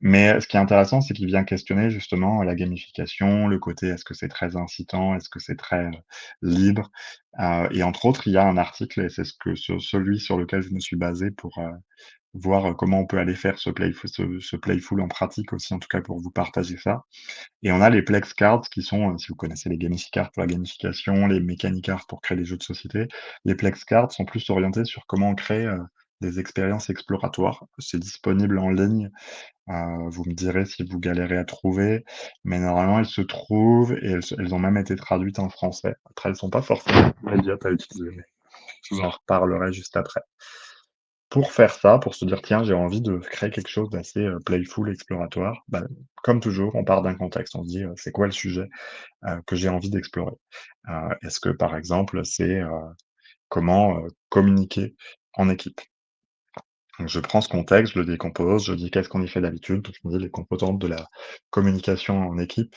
Mais ce qui est intéressant, c'est qu'il vient questionner justement la gamification, le côté est-ce que c'est très incitant? Est-ce que c'est très, libre? Et entre autres, il y a un article et c'est celui sur lequel je me suis basé pour, voir, comment on peut aller faire ce playful en pratique aussi, en tout cas pour vous partager ça. Et on a les Plex Cards qui sont, si vous connaissez les Gamificard pour la gamification, les Mechanic pour créer des jeux de société. Les Plex Cards sont plus orientés sur comment créer, des expériences exploratoires. C'est disponible en ligne, vous me direz si vous galérez à trouver, mais normalement elles se trouvent et elles ont même été traduites en français. Après elles sont pas forcément immédiates à utiliser, mais je vous en reparlerai juste après. Pour faire ça, pour se dire: «Tiens, j'ai envie de créer quelque chose d'assez, playful, exploratoire», bah, comme toujours, on part d'un contexte. On se dit, «C'est quoi le sujet, que j'ai envie d'explorer?» Est-ce que par exemple c'est, comment, communiquer en équipe? Donc je prends ce contexte, je le décompose, je dis: «Qu'est-ce qu'on y fait d'habitude?» Donc je me dis les composantes de la communication en équipe,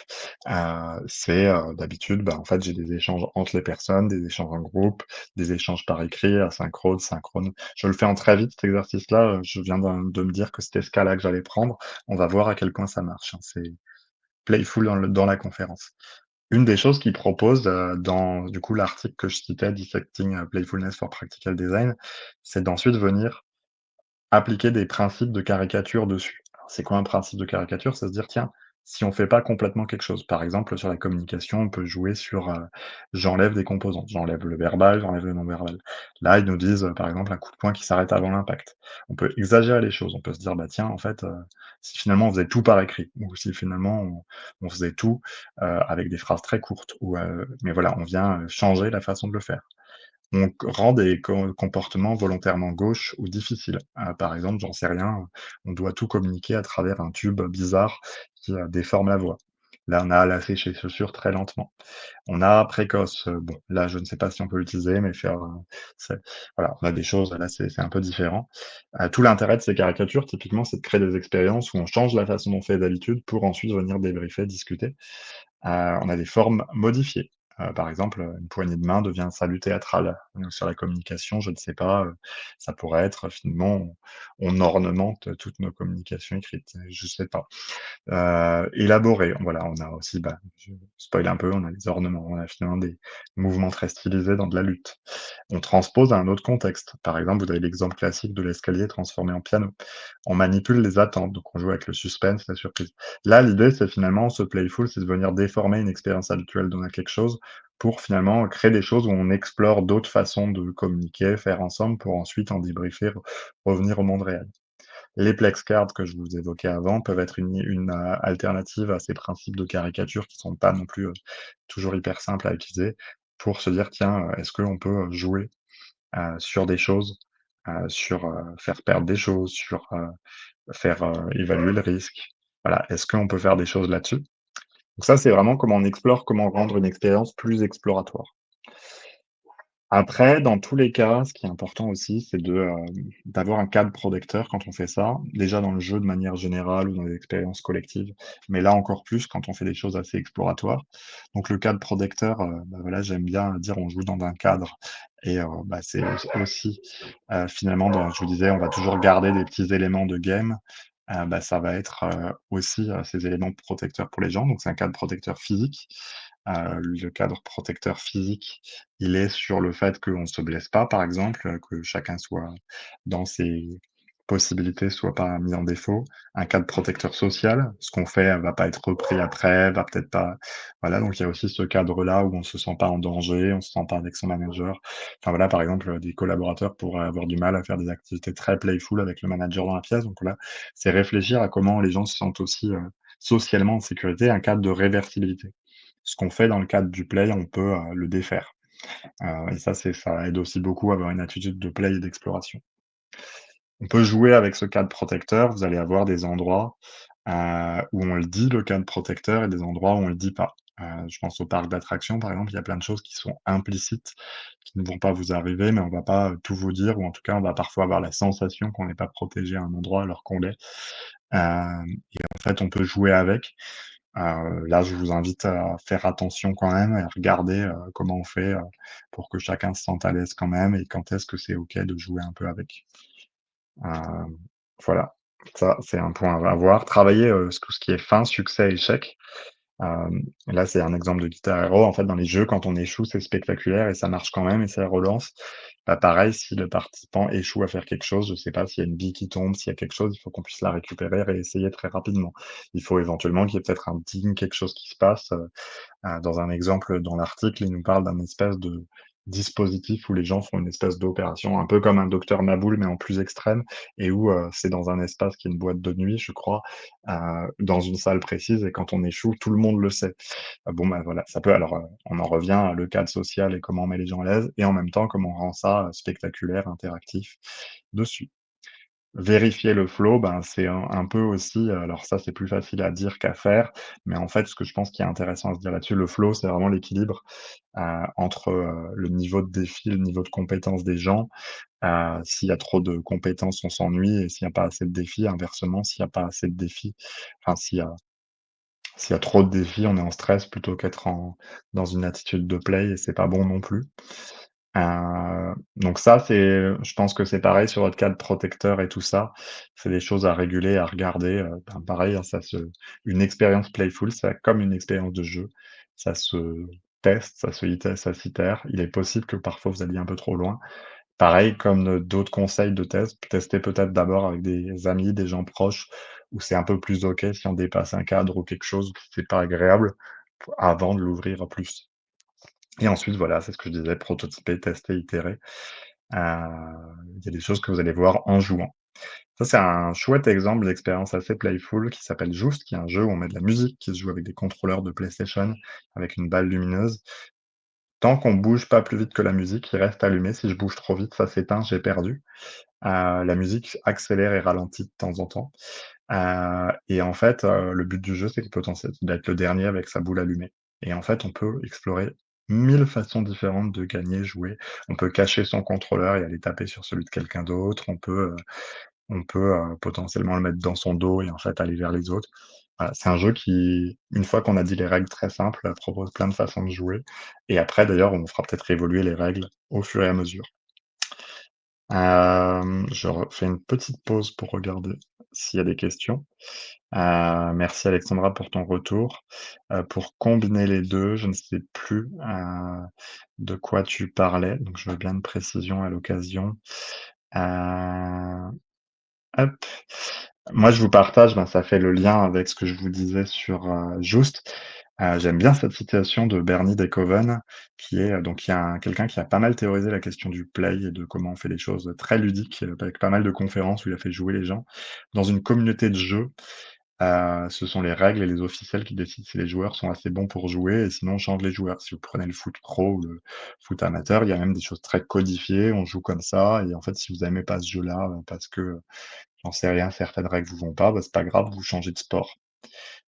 c'est, d'habitude, bah, en fait, j'ai des échanges entre les personnes, des échanges en groupe, des échanges par écrit, asynchrone, synchrone. Je le fais en très vite cet exercice-là, je viens de me dire que c'était ce cas-là que j'allais prendre. On va voir à quel point ça marche, hein. C'est playful dans la conférence. Une des choses qu'ils proposent, dans du coup l'article que je citais, Dissecting, Playfulness for Practical Design, c'est d'ensuite venir appliquer des principes de caricature dessus. Alors c'est quoi un principe de caricature? C'est se dire: «Tiens, si on fait pas complètement quelque chose», par exemple, sur la communication, on peut jouer sur, j'enlève des composantes, j'enlève le verbal, j'enlève le non-verbal. Là, ils nous disent, par exemple, un coup de poing qui s'arrête avant l'impact. On peut exagérer les choses, on peut se dire: «Bah, tiens, en fait, si finalement on faisait tout par écrit ou si finalement on faisait tout, avec des phrases très courtes» ou, mais voilà, on vient, changer la façon de le faire. On rend des comportements volontairement gauches ou difficiles. Par exemple, j'en sais rien, on doit tout communiquer à travers un tube bizarre qui, déforme la voix. Là, on a lâché ses chaussures très lentement. On a précoce, bon, là, je ne sais pas si on peut l'utiliser, mais faire, c'est voilà, on a des choses, là, c'est un peu différent. Tout l'intérêt de ces caricatures, typiquement, c'est de créer des expériences où on change la façon dont on fait d'habitude pour ensuite venir débriefer, discuter. On a des formes modifiées. Par exemple, une poignée de main devient un salut théâtral. Donc sur la communication, je ne sais pas, ça pourrait être finalement on ornemente toutes nos communications écrites, je sais pas. Élaboré, voilà, on a aussi, bah, je spoil un peu, on a les ornements, on a finalement des mouvements très stylisés dans de la lutte. On transpose à un autre contexte. Par exemple, vous avez l'exemple classique de l'escalier transformé en piano. On manipule les attentes, donc on joue avec le suspense, la surprise. Là, l'idée, c'est finalement, ce playful, c'est de venir déformer une expérience habituelle dans quelque chose pour finalement créer des choses où on explore d'autres façons de communiquer, faire ensemble pour ensuite en débriefer, revenir au monde réel. Les Plex cards que je vous évoquais avant peuvent être une alternative à ces principes de caricature qui sont pas non plus, toujours hyper simples à utiliser pour se dire: «Tiens, est-ce qu'on peut, jouer, sur des choses, sur, faire perdre des choses, sur, faire, évaluer le risque?» Voilà, est-ce qu'on peut faire des choses là-dessus? Donc ça, c'est vraiment comment on explore, comment rendre une expérience plus exploratoire. Après, dans tous les cas, ce qui est important aussi, c'est d'avoir un cadre protecteur quand on fait ça. Déjà dans le jeu de manière générale ou dans les expériences collectives, mais là encore plus quand on fait des choses assez exploratoires. Donc le cadre protecteur, bah, voilà, j'aime bien dire on joue dans un cadre et bah, c'est aussi, finalement dans je vous disais, on va toujours garder des petits éléments de game, bah, ça va être, aussi, ces éléments protecteurs pour les gens. Donc c'est un cadre protecteur physique. Le cadre protecteur physique, il est sur le fait qu'on ne se blesse pas, par exemple, que chacun soit dans ses possibilités, soit pas mis en défaut. Un cadre protecteur social, ce qu'on fait va pas être repris après, va peut-être pas voilà, donc il y a aussi ce cadre-là où on se sent pas en danger, on se sent pas avec son manager. Enfin voilà, par exemple, des collaborateurs pourraient avoir du mal à faire des activités très playful avec le manager dans la pièce, donc là, c'est réfléchir à comment les gens se sentent aussi, socialement en sécurité, un cadre de réversibilité. Ce qu'on fait dans le cadre du play, on peut, le défaire. Et ça aide aussi beaucoup à avoir une attitude de play et d'exploration. On peut jouer avec ce cadre protecteur, vous allez avoir des endroits, où on le dit le cadre protecteur et des endroits où on le dit pas. Je pense au parc d'attractions, par exemple, il y a plein de choses qui sont implicites, qui ne vont pas vous arriver, mais on va pas, tout vous dire ou en tout cas, on va parfois avoir la sensation qu'on n'est pas protégé à un endroit alors qu'on l'est. Et en fait, on peut jouer avec. Là, je vous invite à faire attention quand même et à regarder, comment on fait, pour que chacun se sente à l'aise quand même et quand est-ce que c'est OK de jouer un peu avec. Voilà. Ça, c'est un point à voir. Travailler, tout ce qui est fin, succès, échec. Là, c'est un exemple de Guitar Hero. En fait, dans les jeux, quand on échoue, c'est spectaculaire et ça marche quand même et ça relance. Bah, pareil, si le participant échoue à faire quelque chose, je sais pas, s'il y a une bille qui tombe, s'il y a quelque chose, il faut qu'on puisse la récupérer, réessayer très rapidement. Il faut éventuellement qu'il y ait peut-être un ding, quelque chose qui se passe. Dans un exemple dans l'article, il nous parle d'un espèce de dispositif où les gens font une espèce d'opération, un peu comme un docteur Maboul, mais en plus extrême et où, c'est dans un espace qui est une boîte de nuit, je crois, dans une salle précise et quand on échoue, tout le monde le sait. Bon, bah, voilà, ça peut alors, on en revient à le cadre social et comment on met les gens à l'aise et en même temps, comment on rend ça, spectaculaire, interactif dessus. Vérifier le flow, ben, c'est un peu aussi, alors ça, c'est plus facile à dire qu'à faire, mais en fait, ce que je pense qui est intéressant à se dire là-dessus, le flow, c'est vraiment l'équilibre, entre, le niveau de défi, le niveau de compétence des gens. S'il y a trop de compétences, on s'ennuie et s'il y a pas assez de défis, inversement, s'il y a pas assez de défis, enfin, s'il y a trop de défis, on est en stress plutôt qu'être dans une attitude de play et c'est pas bon non plus. Donc ça, je pense que c'est pareil sur votre cadre protecteur et tout ça. C'est des choses à réguler, à regarder, ben, pareil, hein, une expérience playful, c'est comme une expérience de jeu. Ça se teste, ça s'itère. Il est possible que parfois vous alliez un peu trop loin. Pareil, comme, d'autres conseils de test, tester peut-être d'abord avec des amis, des gens proches, où c'est un peu plus OK si on dépasse un cadre ou quelque chose, que c'est pas agréable, avant de l'ouvrir plus. Et ensuite, voilà, c'est ce que je disais, prototyper, tester, itérer. Heu, il y a des choses que vous allez voir en jouant. Ça, c'est un chouette exemple d'expérience assez playful qui s'appelle Just, qui est un jeu où on met de la musique, qui se joue avec des contrôleurs de PlayStation, avec une balle lumineuse. Tant qu'on bouge pas plus vite que la musique, il reste allumé. Si je bouge trop vite, ça s'éteint, j'ai perdu. La musique accélère et ralentit de temps en temps. Et en fait, le but du jeu, c'est d'être le dernier avec sa boule allumée. Et en fait, on peut explorer 1000 façons différentes de gagner, jouer. On peut cacher son contrôleur et aller taper sur celui de quelqu'un d'autre. On peut, potentiellement le mettre dans son dos et en fait aller vers les autres. Voilà, c'est un jeu qui, une fois qu'on a dit les règles très simples, propose plein de façons de jouer et après d'ailleurs, on fera peut-être évoluer les règles au fur et à mesure. Je refais une petite pause pour regarder s'il y a des questions. Merci Alexandra pour ton retour. Pour combiner les 2, je ne sais plus, de quoi tu parlais, donc je veux bien une précision à l'occasion. Heu Hop. Moi, je vous partage, ben, ça fait le lien avec ce que je vous disais sur, Just. J'aime bien cette citation de Bernie Dekoven qui est, donc il y a quelqu'un qui a pas mal théorisé la question du play et de comment on fait les choses très ludiques, avec pas mal de conférences où il a fait jouer les gens. Dans une communauté de jeu, ce sont les règles et les officiels qui décident si les joueurs sont assez bons pour jouer et sinon on change les joueurs. Si vous prenez le foot pro ou le foot amateur, il y a même des choses très codifiées, on joue comme ça et en fait, si vous aimez pas ce jeu-là, parce que j'en sais rien, certaines règles vous vont pas, bah, c'est pas grave, vous changez de sport.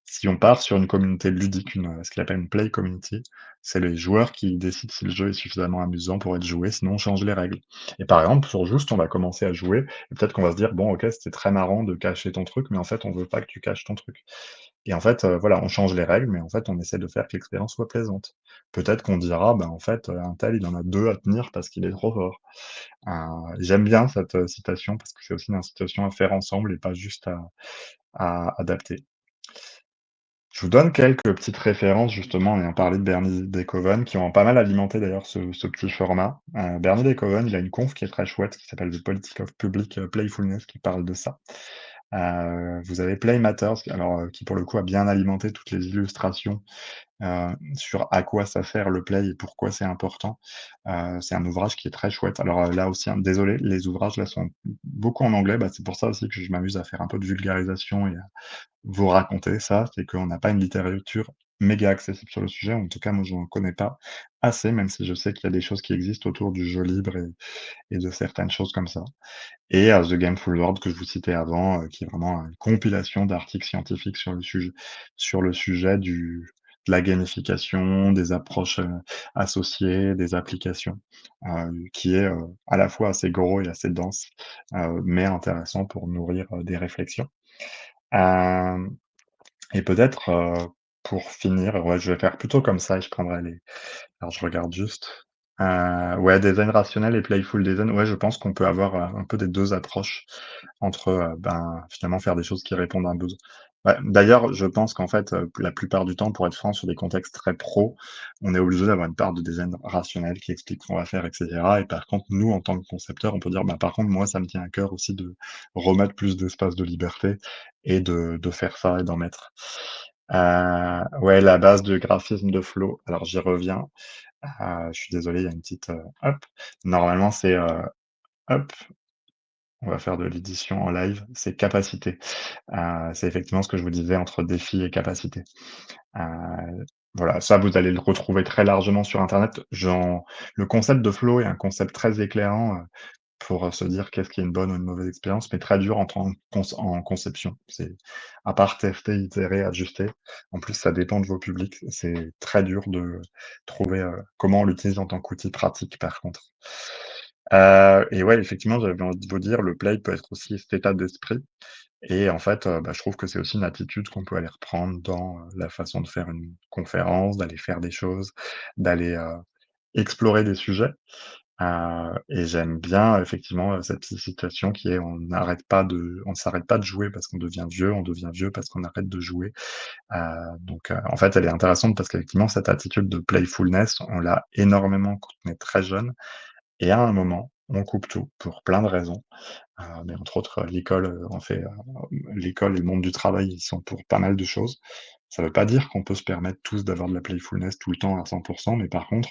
Si on part sur une communauté ludique, ce qu'il appelle une play community, c'est les joueurs qui décident si le jeu est suffisamment amusant pour être joué, sinon on change les règles. Et par exemple, sur Just, on va commencer à jouer et peut-être qu'on va se dire: «Bon OK, c'était très marrant de cacher ton truc, mais en fait, on veut pas que tu caches ton truc». Et en fait, voilà, on change les règles, mais en fait, on essaie de faire que l'expérience soit plaisante. Peut-être qu'on dira: «Ben, en fait, untel, il en a 2 à tenir parce qu'il est trop fort». J'aime bien cette, citation parce que c'est aussi une incitation à faire ensemble et pas juste à adapter. Je vous donne quelques petites références justement en ayant parlé de Bernie Dekoven qui ont pas mal alimenté d'ailleurs ce petit format. Bernie Dekoven, il a une conf qui est très chouette qui s'appelle The Politics of Public, Playfulness qui parle de ça. Vous avez Play Matters, alors, qui pour le coup a bien alimenté toutes les illustrations sur à quoi ça sert le play et pourquoi c'est important. C'est un ouvrage qui est très chouette. Alors, là aussi, hein, désolé, les ouvrages là sont beaucoup en anglais, bah, c'est pour ça aussi que je m'amuse à faire un peu de vulgarisation et à vous raconter ça, c'est qu'on n'a pas une littérature méga accessible sur le sujet. En tout cas, moi, je n'en connais pas assez, même si je sais qu'il y a des choses qui existent autour du jeu libre et de certaines choses comme ça. Et The Gameful World que je vous citais avant, qui est vraiment une compilation d'articles scientifiques sur le sujet de la gamification, des approches, associées, des applications, qui est, à la fois assez gros et assez dense, mais intéressant pour nourrir, des réflexions. Hem et peut-être, pour finir, ouais, je vais faire plutôt comme ça et je prendrai les alors je regarde juste. Ouais, design rationnel et playful design, ouais, je pense qu'on peut avoir, un peu des 2 approches entre, ben, finalement faire des choses qui répondent à un besoin. Ouais, d'ailleurs, je pense qu'en fait, la plupart du temps, pour être franc, sur des contextes très pro, on est obligé d'avoir une part de design rationnel qui explique ce qu'on va faire et cetera et par contre, nous, en tant que concepteurs, on peut dire: «Bah, par contre, moi, ça me tient à cœur aussi de remettre plus d'espace de liberté et de faire ça et d'en mettre». Ouais, la base du graphisme de Flow, alors j'y reviens. Je suis désolé, il y a une petite, hop. Normalement, c'est, hop, on va faire de l'édition en live, c'est capacité. C'est effectivement ce que je vous disais entre défi et capacité. Voilà, ça, vous allez le retrouver très largement sur internet. Le concept de flow est un concept très éclairant, pour, se dire qu'est-ce qui est une bonne ou une mauvaise expérience, mais très dur en conception. C'est à part tester, itérer, ajuster, en plus ça dépend de vos publics, c'est très dur de trouver, comment on l'utilise en tant qu'outil pratique par contre. Et ouais, effectivement, j'avais envie de vous dire, le play peut être aussi cet état d'esprit et en fait, bah, je trouve que c'est aussi une attitude qu'on peut aller reprendre dans, la façon de faire une conférence, d'aller faire des choses, d'aller, explorer des sujets. Et j'aime bien effectivement, cette petite citation qui est: «On ne s'arrête pas de jouer parce qu'on devient vieux, on devient vieux parce qu'on arrête de jouer». Donc en fait, elle est intéressante parce qu'effectivement cette attitude de playfulness, on l'a énormément quand on est très jeune et à un moment, on coupe tout pour plein de raisons. Mais entre autres, l'école, l'école et le monde du travail, ils sont pour pas mal de choses. Ça veut pas dire qu'on peut se permettre tous d'avoir de la playfulness tout le temps à 100, mais par contre,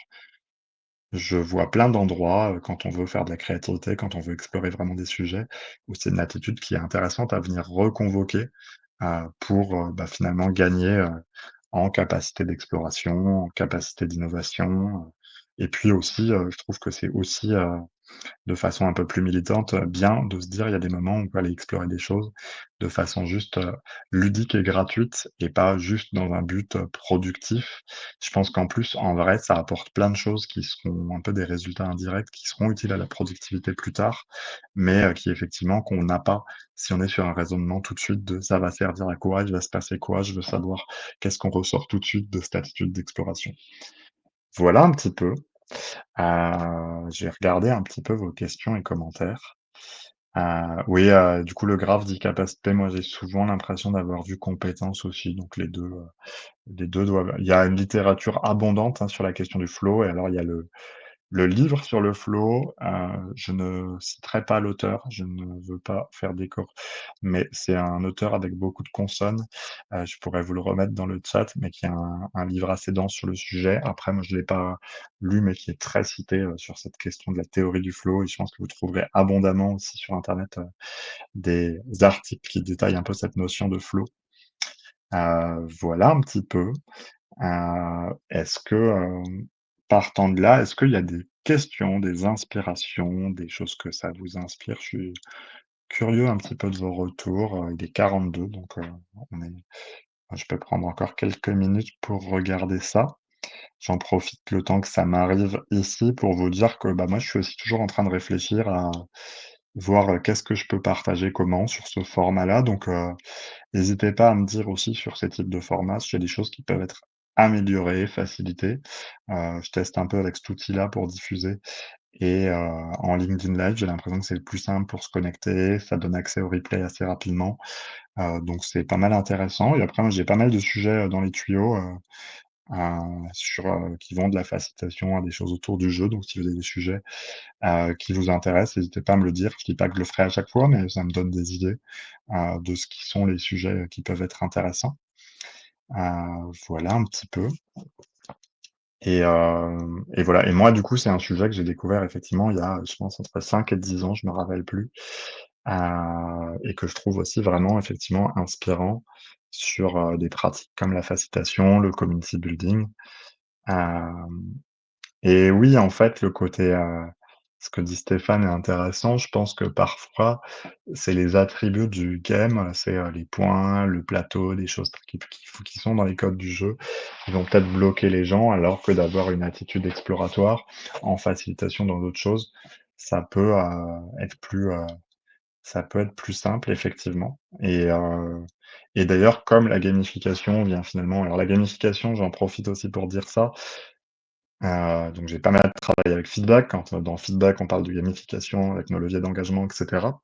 je vois plein d'endroits, quand on veut faire de la créativité, quand on veut explorer vraiment des sujets, où c'est une attitude qui est intéressante à venir reconvoquer, pour, bah, finalement gagner, en capacité d'exploration, en capacité d'innovation, et puis aussi, je trouve que c'est aussi, de façon un peu plus militante, bien de se dire: «Il y a des moments où on peut aller explorer des choses de façon juste, ludique et gratuite et pas juste dans un but, productif». Je pense qu'en plus, en vrai, ça apporte plein de choses qui seront un peu des résultats indirects, qui seront utiles à la productivité plus tard, mais qui effectivement qu'on n'a pas si on est sur un raisonnement tout de suite de: «Ça va servir à quoi? Il va se passer quoi? Je veux savoir qu'est-ce qu'on ressort tout de suite de cette attitude d'exploration». Voilà un petit peu. J'ai regardé un petit peu vos questions et commentaires. Oui, du coup, le graphe dit capacité. Moi, j'ai souvent l'impression d'avoir vu compétence aussi, donc les 2 doivent il y a une littérature abondante, hein, sur la question du flow et alors il y a le livre sur le flow, je ne citerai pas l'auteur, je ne veux pas faire d'écorche, mais c'est un auteur avec beaucoup de consonnes, je pourrais vous le remettre dans le chat, mais qui a un livre assez dense sur le sujet. Après, moi, je ne l'ai pas lu, mais qui est très cité, sur cette question de la théorie du flow et je pense que vous trouverez abondamment aussi sur internet, des articles qui détaillent un peu cette notion de flow. Voilà un petit peu. Est-ce que, partant de là, est-ce qu'il y a des questions, des inspirations, des choses que ça vous inspire? Je suis curieux un petit peu de vos retours, il est 42 donc on est je peux prendre encore quelques minutes pour regarder ça. J'en profite le temps que ça m'arrive ici pour vous dire que, bah, moi, je suis aussi toujours en train de réfléchir à voir, qu'est-ce que je peux partager comment sur ce format-là donc n'hésitez pas à me dire aussi sur ces types de formats, s'il y a des choses qui peuvent être améliorées, facilitées. Je teste un peu avec cet outil-là pour diffuser et en LinkedIn Live, j'ai l'impression que c'est le plus simple pour se connecter, ça donne accès au replay assez rapidement, donc c'est pas mal intéressant et après moi j'ai pas mal de sujets, dans les tuyaux, qui vont de la facilitation à des choses autour du jeu, donc si vous avez des sujets, qui vous intéressent, n'hésitez pas à me le dire. Je dis pas que je le ferai à chaque fois, mais ça me donne des idées, de ce qui sont les sujets qui peuvent être intéressants. Voilà un petit peu et voilà et moi, du coup, c'est un sujet que j'ai découvert effectivement il y a, je pense entre 5 et 10 ans, je me rappelle plus, et que je trouve aussi vraiment effectivement inspirant sur, des pratiques comme la facilitation, le community building. Hem Et oui, en fait, le côté, ce que dit Stéphane est intéressant. Je pense que parfois, c'est les attributs du game, c'est, les points, le plateau, des choses qui sont dans les codes du jeu, qui vont peut-être bloquer les gens, alors que d'avoir une attitude exploratoire en facilitation dans d'autres choses, ça peut, ça peut être plus simple effectivement et d'ailleurs, comme la gamification vient finalement alors la gamification, j'en profite aussi pour dire ça, Donc j'ai pas mal travaillé avec Feedback. Quand, dans Feedback, on parle de gamification avec nos leviers d'engagement et cetera.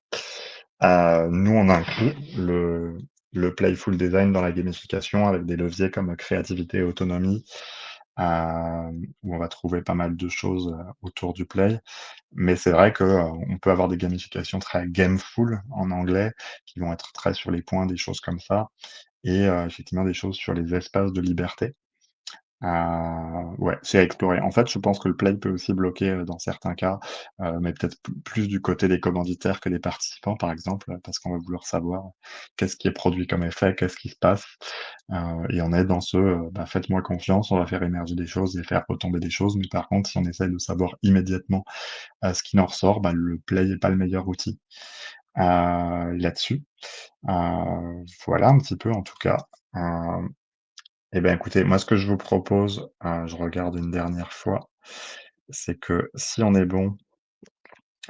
Nous, on inclut le playful design dans la gamification avec des leviers comme créativité et autonomie, où on va trouver pas mal de choses, autour du play. Mais c'est vrai que, on peut avoir des gamifications très gameful en anglais, qui vont être très sur les points, des choses comme ça et effectivement des choses sur les espaces de liberté. Ouais, c'est à explorer. En fait, je pense que le play peut aussi bloquer, dans certains cas, mais peut-être plus du côté des commanditaires que des participants, par exemple, parce qu'on va vouloir savoir qu'est-ce qui est produit comme effet, qu'est-ce qui se passe, et on est dans ce, bah, faites-moi confiance, on va faire émerger des choses et faire retomber des choses, mais par contre, si on essaye de savoir immédiatement, ce qui en ressort, bah, le play est pas le meilleur outil, là-dessus. Voilà un petit peu en tout cas. Heu eh ben, écoutez, moi, ce que je vous propose, je regarde une dernière fois, c'est que si on est bon,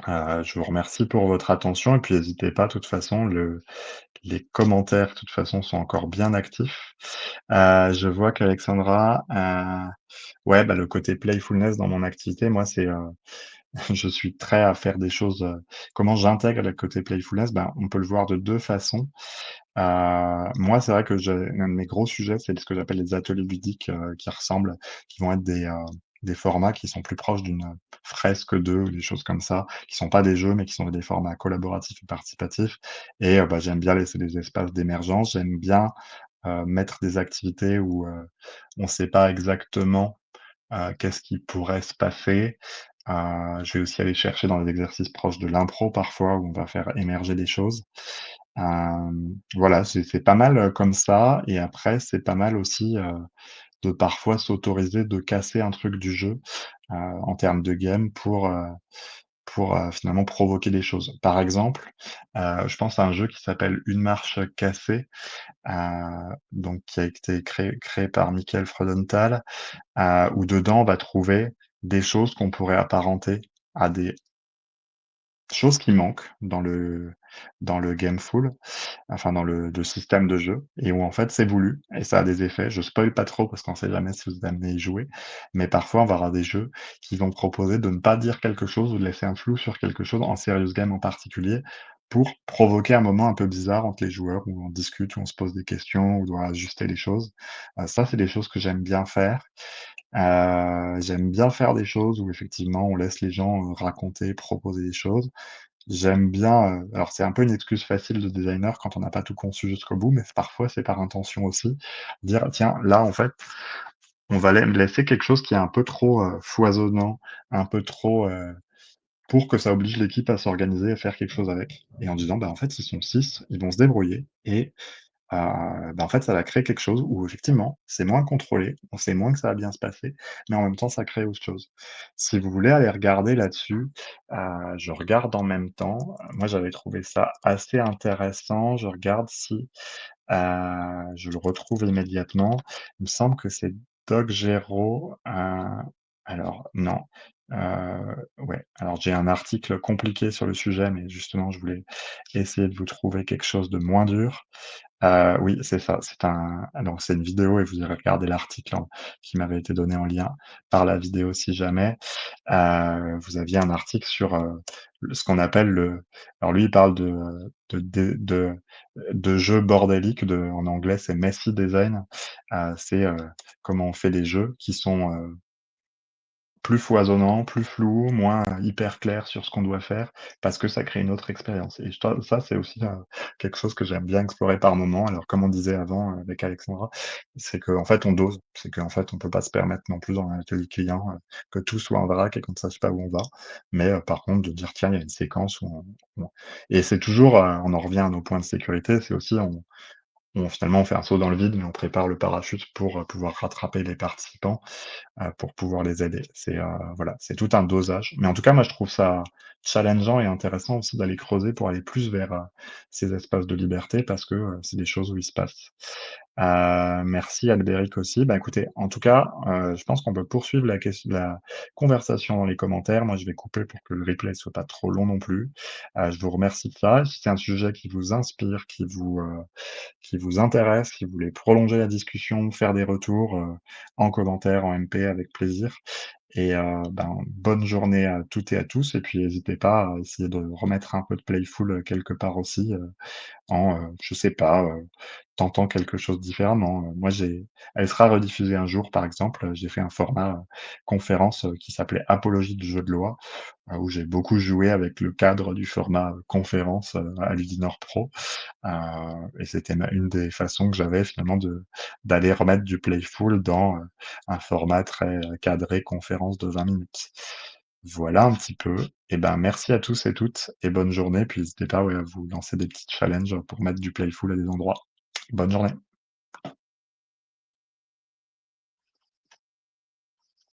je vous remercie pour votre attention et puis n'hésitez pas, de toute façon, les commentaires, de toute façon, sont encore bien actifs. Je vois qu'Alexandra, ouais, bah, le côté playfulness dans mon activité, moi, c'est, je suis très à faire des choses, comment j'intègre le côté playfulness? Ben, on peut le voir de 2 façons. Moi, c'est vrai que j'ai l'un de mes gros sujets, c'est ce que j'appelle les ateliers ludiques, qui vont être des formats qui sont plus proches d'une fresque 2 ou des choses comme ça, qui sont pas des jeux, mais qui sont des formats collaboratifs et participatifs et bah, j'aime bien laisser des espaces d'émergence. J'aime bien, mettre des activités où, on sait pas exactement, qu'est-ce qui pourrait se passer. Je vais aussi aller chercher dans les exercices proches de l'impro parfois, où on va faire émerger des choses. Voilà, c'est pas mal, comme ça et après c'est pas mal aussi, de parfois s'autoriser de casser un truc du jeu, en termes de game pour finalement provoquer des choses. Par exemple, je pense à un jeu qui s'appelle Une marche cassée, donc qui a été créé par Michael Freudenthal, où dedans on va trouver des choses qu'on pourrait apparenter à des choses qui manquent dans le gameful, enfin dans le système de jeu et où en fait c'est voulu et ça a des effets. Je spoil pas trop parce qu'on sait jamais si vous êtes amené à y jouer, mais parfois on va avoir des jeux qui vont proposer de ne pas dire quelque chose ou de laisser un flou sur quelque chose, en serious game en particulier, pour provoquer un moment un peu bizarre entre les joueurs où on discute, où on se pose des questions, où on doit ajuster les choses. Ça, c'est des choses que j'aime bien faire. J'aime bien faire des choses où effectivement on laisse les gens, raconter, proposer des choses. J'aime bien, alors c'est un peu une excuse facile de designer quand on n'a pas tout conçu jusqu'au bout, mais parfois c'est par intention aussi. Dire: «Tiens, là, en fait, on va laisser quelque chose qui est un peu trop, foisonnant, un peu trop, pour que ça oblige l'équipe à s'organiser et faire quelque chose avec». Et en disant: «Bah, en fait, ils sont 6, ils vont se débrouiller et bah, en fait, ça va créer quelque chose où effectivement, c'est moins contrôlé, on sait moins que ça va bien se passer, mais en même temps, ça crée autre chose. Si vous voulez aller regarder là-dessus, je regarde en même temps. Moi, j'avais trouvé ça assez intéressant. Je regarde si, je le retrouve immédiatement. Il me semble que c'est Doc Géraud, alors non, ouais, alors j'ai un article compliqué sur le sujet, mais justement, je voulais essayer de vous trouver quelque chose de moins dur. Oui, c'est ça. Donc c'est une vidéo et vous irez regarder l'article qui m'avait été donné en lien par la vidéo si jamais. Vous aviez un article sur, ce qu'on appelle alors lui, il parle de jeux bordéliques, en anglais, c'est messy design. C'est, comment on fait des jeux qui sont, plus foisonnant, plus flou, moins hyper clair sur ce qu'on doit faire, parce que ça crée une autre expérience et ça, c'est aussi, quelque chose que j'aime bien explorer par moment. Alors, comme on disait avant, avec Alexandra, c'est qu'en fait, on dose. C'est qu'en fait, on peut pas se permettre non plus dans un atelier client, que tout soit en vrac et qu'on ne sache pas où on va. Mais, par contre, de dire: «Tiens, il y a une séquence où on» et c'est toujours, on en revient à nos points de sécurité, c'est aussi finalement, on fait un saut dans le vide, mais on prépare le parachute pour, pouvoir rattraper les participants pour pouvoir les aider. Voilà, c'est tout un dosage. Mais en tout cas, moi, je trouve ça challengeant et intéressant aussi d'aller creuser pour aller plus vers, ces espaces de liberté parce que, c'est des choses où il se passe. Merci Albéric aussi. Bah, écoutez, en tout cas, je pense qu'on peut poursuivre la conversation dans les commentaires. Moi, je vais couper pour que le replay soit pas trop long non plus. Je vous remercie de ça. Si c'est un sujet qui vous inspire, qui vous intéresse, si vous voulez prolonger la discussion, faire des retours, en commentaire, en MP avec plaisir et ben, bonne journée à toutes et à tous et puis n'hésitez pas à essayer de remettre un peu de playful, quelque part aussi, en, je sais pas, tentant quelque chose différemment. Moi elle sera rediffusée un jour par exemple, j'ai fait un format, conférence, qui s'appelait Apologie du jeu de loi, où j'ai beaucoup joué avec le cadre du format, conférence, à Ludinor Pro. Et c'était une des façons que j'avais finalement d'aller remettre du playful dans, un format très, cadré conférence de 20 minutes. Voilà un petit peu. Et ben, merci à tous et toutes et bonne journée. Puis n'hésitez pas, ouais, à vous lancer des petits challenges pour mettre du playful à des endroits. Bonne journée.